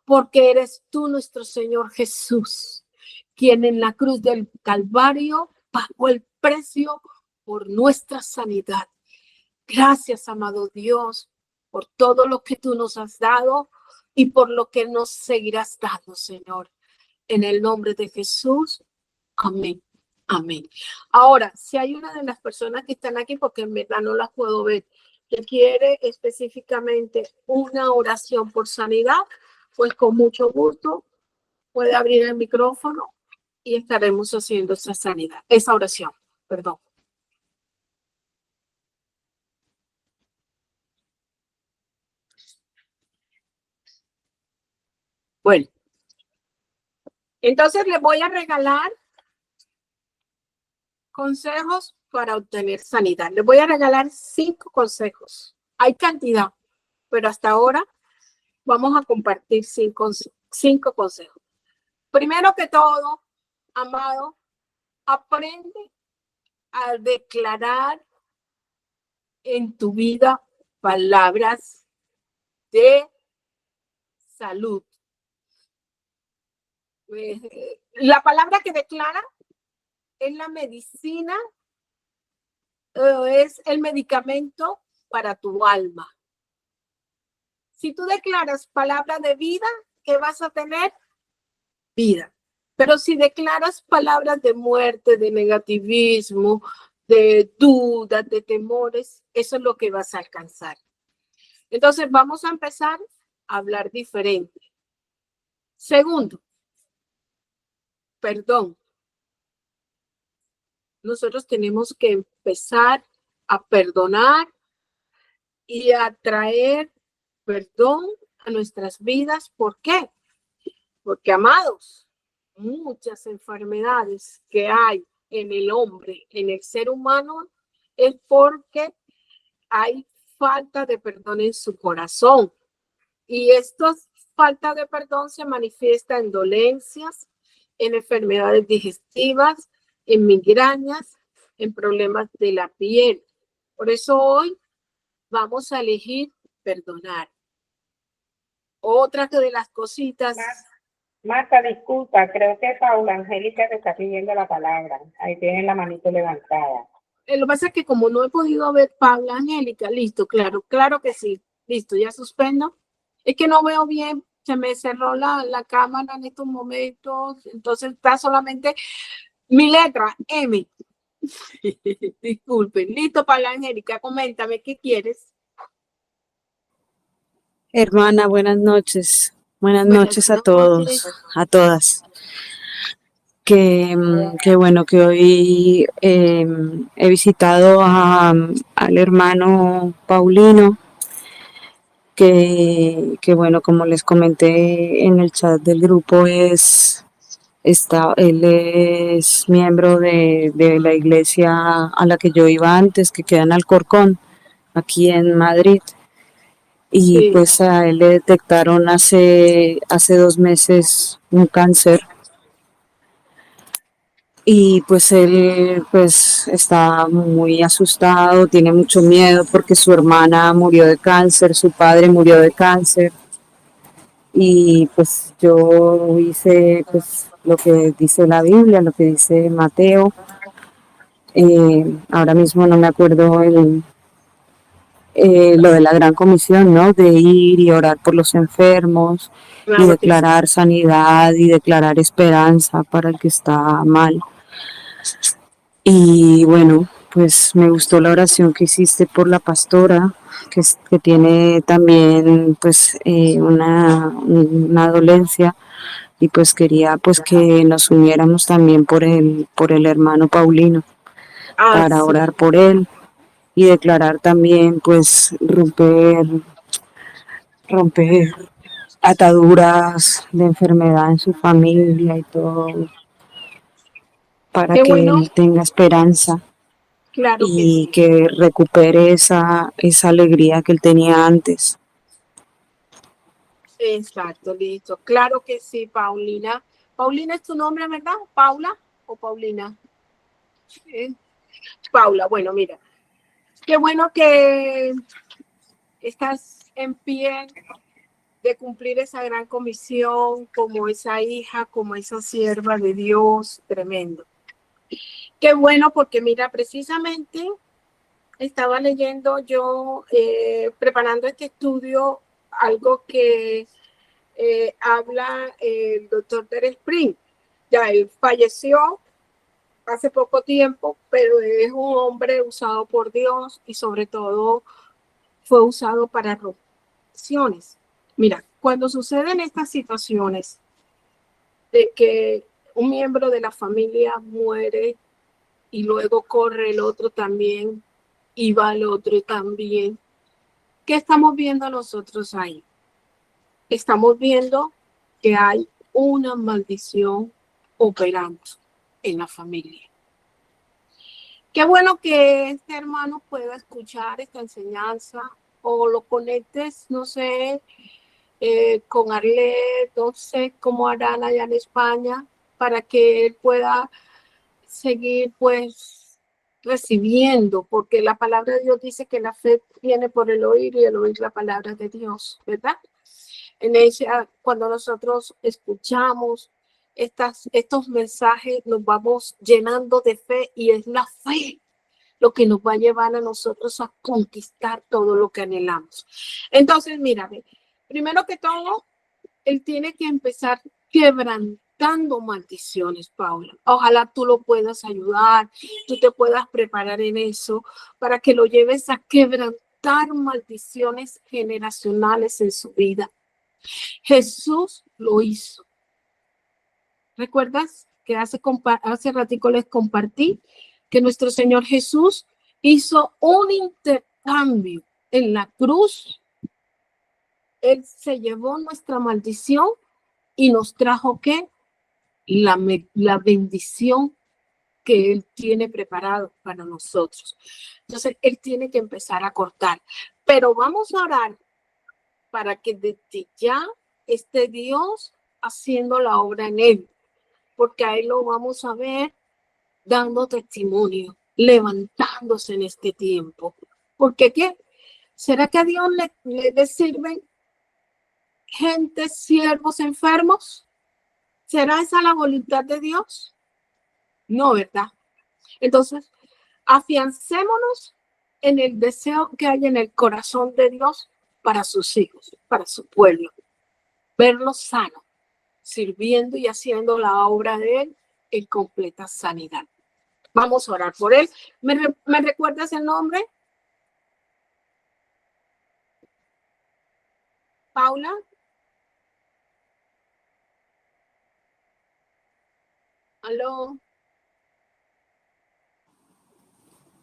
porque eres tú nuestro Señor Jesús, quien en la cruz del Calvario pagó el precio por nuestra sanidad. Gracias, amado Dios, por todo lo que tú nos has dado y por lo que nos seguirás dando, Señor. En el nombre de Jesús, amén. Amén. Ahora, si hay una de las personas que están aquí, porque en verdad no las puedo ver, que quiere específicamente una oración por sanidad, pues con mucho gusto puede abrir el micrófono y estaremos haciendo esa sanidad, esa oración, perdón. Bueno, entonces les voy a regalar consejos para obtener sanidad. Les voy a regalar 5 consejos. Hay cantidad, pero hasta ahora vamos a compartir 5 consejos. Primero que todo, amado, aprende a declarar en tu vida palabras de salud. La palabra que declara es la medicina, es el medicamento para tu alma. Si tú declaras palabra de vida, ¿qué vas a tener? Vida. Pero si declaras palabras de muerte, de negativismo, de dudas, de temores, eso es lo que vas a alcanzar. Entonces vamos a empezar a hablar diferente. Segundo, perdón. Nosotros tenemos que empezar a perdonar y a traer perdón a nuestras vidas. ¿Por qué? Porque, amados, muchas enfermedades que hay en el hombre, en el ser humano, es porque hay falta de perdón en su corazón. Y esta falta de perdón se manifiesta en dolencias, en enfermedades digestivas, en migrañas, en problemas de la piel. Por eso hoy vamos a elegir perdonar. Otra de las cositas. Marta, disculpa, creo que Paula Angélica te está pidiendo la palabra. Ahí tienen la manito levantada. Lo que pasa es que como no he podido ver Paula Angélica, listo, claro que sí. Listo, ya suspendo. Es que no veo bien, se me cerró la cámara en estos momentos, entonces está solamente mi letra, M. Disculpen. Listo, Paula Angélica, coméntame, ¿qué quieres? Hermana, buenas noches. Buenas noches a todos, a todas. Qué bueno que hoy he visitado al hermano Paulino, que bueno, como les comenté en el chat del grupo, él es miembro de la iglesia a la que yo iba antes, que queda en Alcorcón, aquí en Madrid. Y sí, pues a él le detectaron hace 2 meses un cáncer. Y pues él pues está muy asustado, tiene mucho miedo porque su hermana murió de cáncer, su padre murió de cáncer. Y pues yo hice pues lo que dice la Biblia, lo que dice Mateo. Ahora mismo no me acuerdo lo de la gran comisión, ¿no? De ir y orar por los enfermos, claro, y declarar sanidad y declarar esperanza para el que está mal. Y bueno, pues me gustó la oración que hiciste por la pastora, que tiene también pues una dolencia, y pues quería pues que nos uniéramos también por el hermano Paulino, para orar por él y declarar también pues romper ataduras de enfermedad en su familia y todo, para que él tenga esperanza, claro, y que recupere esa alegría que él tenía antes. Exacto, listo. Claro que sí, Paulina. Paulina es tu nombre, ¿verdad? ¿Paula o Paulina? Paula, bueno, mira, qué bueno que estás en pie de cumplir esa gran comisión como esa hija, como esa sierva de Dios, tremendo. Qué bueno, porque mira, precisamente estaba leyendo yo, preparando este estudio, algo que habla el doctor Derek Spring. Ya él falleció hace poco tiempo, pero es un hombre usado por Dios y sobre todo fue usado para romper. Mira, cuando suceden estas situaciones de que un miembro de la familia muere y luego corre el otro también y va el otro también, ¿qué estamos viendo nosotros ahí? Estamos viendo que hay una maldición operando en la familia. Qué bueno que este hermano pueda escuchar esta enseñanza o lo conectes, no sé, con Arlet, no sé cómo harán allá en España, para que él pueda seguir pues recibiendo, porque la palabra de Dios dice que la fe viene por el oír y el oír la palabra de Dios, ¿verdad? En ella, cuando nosotros escuchamos estos mensajes, nos vamos llenando de fe y es la fe lo que nos va a llevar a nosotros a conquistar todo lo que anhelamos. Entonces, mírame, primero que todo, él tiene que empezar quebrantando maldiciones, Paula. Ojalá tú lo puedas ayudar, tú te puedas preparar en eso para que lo lleves a quebrantar maldiciones generacionales en su vida. Jesús lo hizo. ¿Recuerdas que hace ratico les compartí que nuestro Señor Jesús hizo un intercambio en la cruz? Él se llevó nuestra maldición y nos trajo ¿qué? La bendición que Él tiene preparado para nosotros. Entonces, Él tiene que empezar a cortar. Pero vamos a orar para que desde ya esté Dios haciendo la obra en Él, porque a Él lo vamos a ver dando testimonio, levantándose en este tiempo. ¿Porque qué? ¿Será que a Dios le sirven gente, siervos enfermos? ¿Será esa la voluntad de Dios? No, ¿verdad? Entonces, afiancémonos en el deseo que hay en el corazón de Dios para sus hijos, para su pueblo. Verlos sanos, sirviendo y haciendo la obra de Él en completa sanidad. Vamos a orar por Él. ¿Me recuerdas el nombre? Paula. Aló.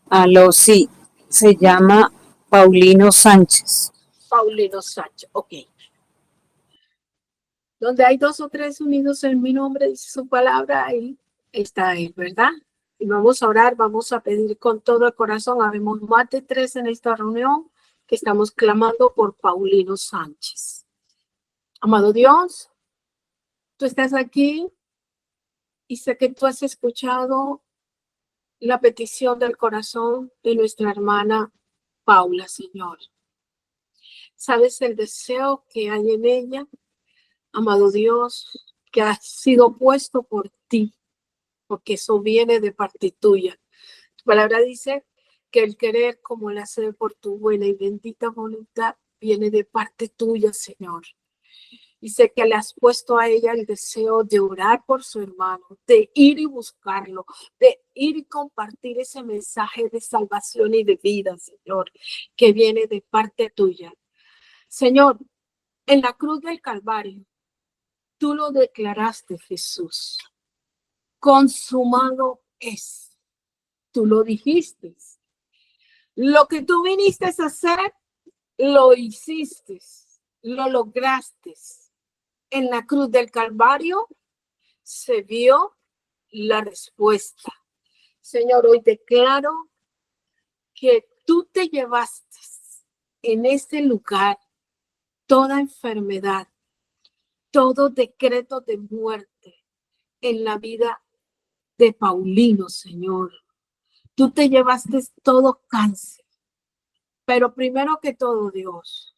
Aló, sí, se llama Paulino Sánchez. Paulino Sánchez, ok. Donde hay 2 o 3 unidos en mi nombre, dice su palabra, ahí está Él, ¿verdad? Y vamos a orar, vamos a pedir con todo el corazón. Habemos más de 3 en esta reunión que estamos clamando por Paulino Sánchez. Amado Dios, tú estás aquí y sé que tú has escuchado la petición del corazón de nuestra hermana Paula, Señor. Sabes el deseo que hay en ella, amado Dios, que ha sido puesto por ti, porque eso viene de parte tuya. Tu palabra dice que el querer como el hacer por tu buena y bendita voluntad viene de parte tuya, Señor. Y sé que le has puesto a ella el deseo de orar por su hermano, de ir y buscarlo, de ir y compartir ese mensaje de salvación y de vida, Señor, que viene de parte tuya. Señor, en la cruz del Calvario, tú lo declaraste, Jesús. Consumado es. Tú lo dijiste. Lo que tú viniste a hacer, lo hiciste, lo lograste. En la cruz del Calvario se vio la respuesta. Señor, hoy declaro que tú te llevaste en este lugar toda enfermedad, todo decreto de muerte, en la vida de Paulino, Señor. Tú te llevaste todo cáncer, pero primero que todo, Dios,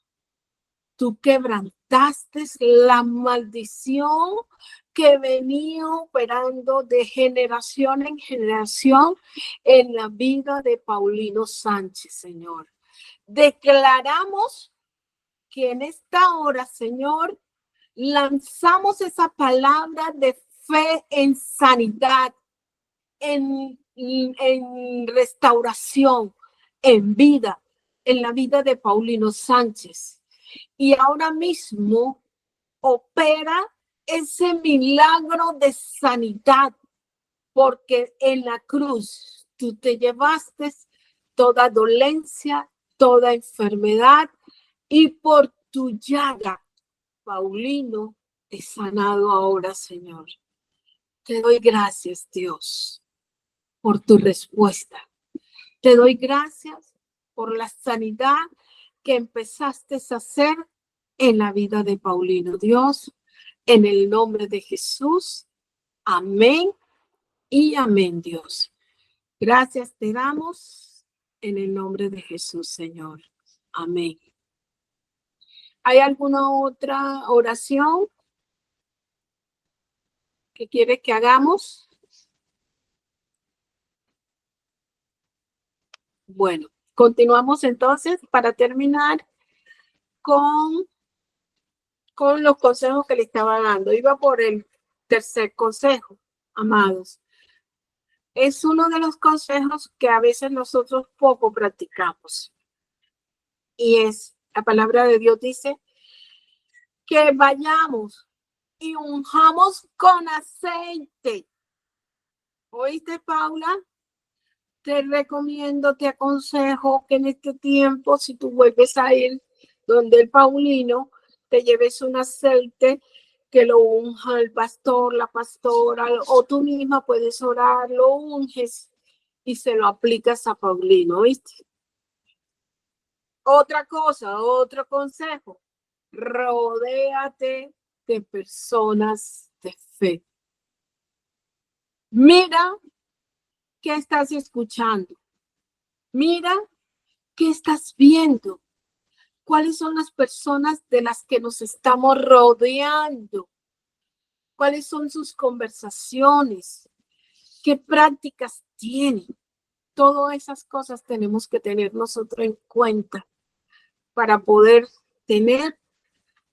tú quebrantaste la maldición que venía operando de generación en generación en la vida de Paulino Sánchez, Señor. Declaramos que en esta hora, Señor, lanzamos esa palabra de fe en sanidad, en restauración, en vida, en la vida de Paulino Sánchez. Y ahora mismo opera ese milagro de sanidad, porque en la cruz tú te llevaste toda dolencia, toda enfermedad, y por tu llaga, Paulino es sanado ahora, Señor. Te doy gracias, Dios, por tu respuesta. Te doy gracias por la sanidad que empezaste a hacer en la vida de Paulino. Dios, en el nombre de Jesús, amén y amén, Dios. Gracias te damos en el nombre de Jesús, Señor. Amén. ¿Hay alguna otra oración que quieres que hagamos? Bueno, continuamos entonces para terminar con los consejos que le estaba dando. Iba por el tercer consejo, amados. Es uno de los consejos que a veces nosotros poco practicamos. Y es, la palabra de Dios dice que vayamos y unjamos con aceite. ¿Oíste, Paula? Te recomiendo, te aconsejo que en este tiempo, si tú vuelves a ir donde el Paulino, te lleves un aceite que lo unja el pastor, la pastora, o tú misma puedes orar, lo unges y se lo aplicas a Paulino, ¿viste? Otra cosa, otro consejo, rodéate de personas de fe. Mira qué estás escuchando. Mira qué estás viendo. ¿Cuáles son las personas de las que nos estamos rodeando? ¿Cuáles son sus conversaciones? ¿Qué prácticas tienen? Todas esas cosas tenemos que tener nosotros en cuenta para poder tener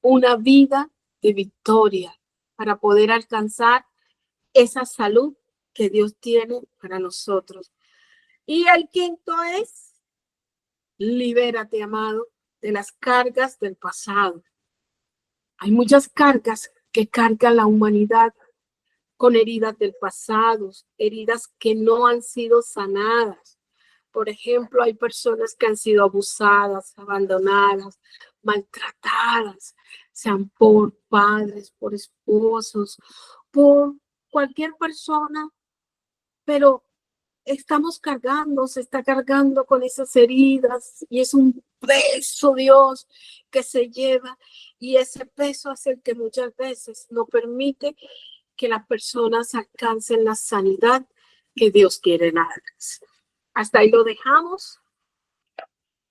una vida de victoria, para poder alcanzar esa salud que Dios tiene para nosotros. Y el quinto es, libérate, amado, de las cargas del pasado. Hay muchas cargas que cargan la humanidad con heridas del pasado, heridas que no han sido sanadas. Por ejemplo, hay personas que han sido abusadas, abandonadas, maltratadas, sean por padres, por esposos, por cualquier persona, pero estamos cargando, se está cargando con esas heridas y es un peso, Dios, que se lleva, y ese peso es el que muchas veces no permite que las personas alcancen la sanidad que Dios quiere darles. Hasta ahí lo dejamos.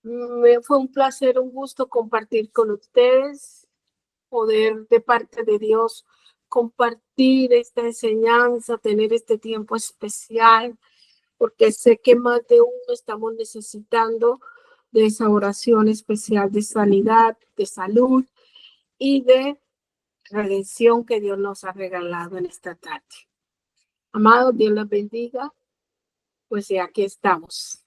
Fue un placer, un gusto compartir con ustedes, poder de parte de Dios compartir esta enseñanza, tener este tiempo especial, porque sé que más de uno estamos necesitando de esa oración especial de sanidad, de salud y de redención que Dios nos ha regalado en esta tarde. Amados, Dios los bendiga, pues ya aquí estamos.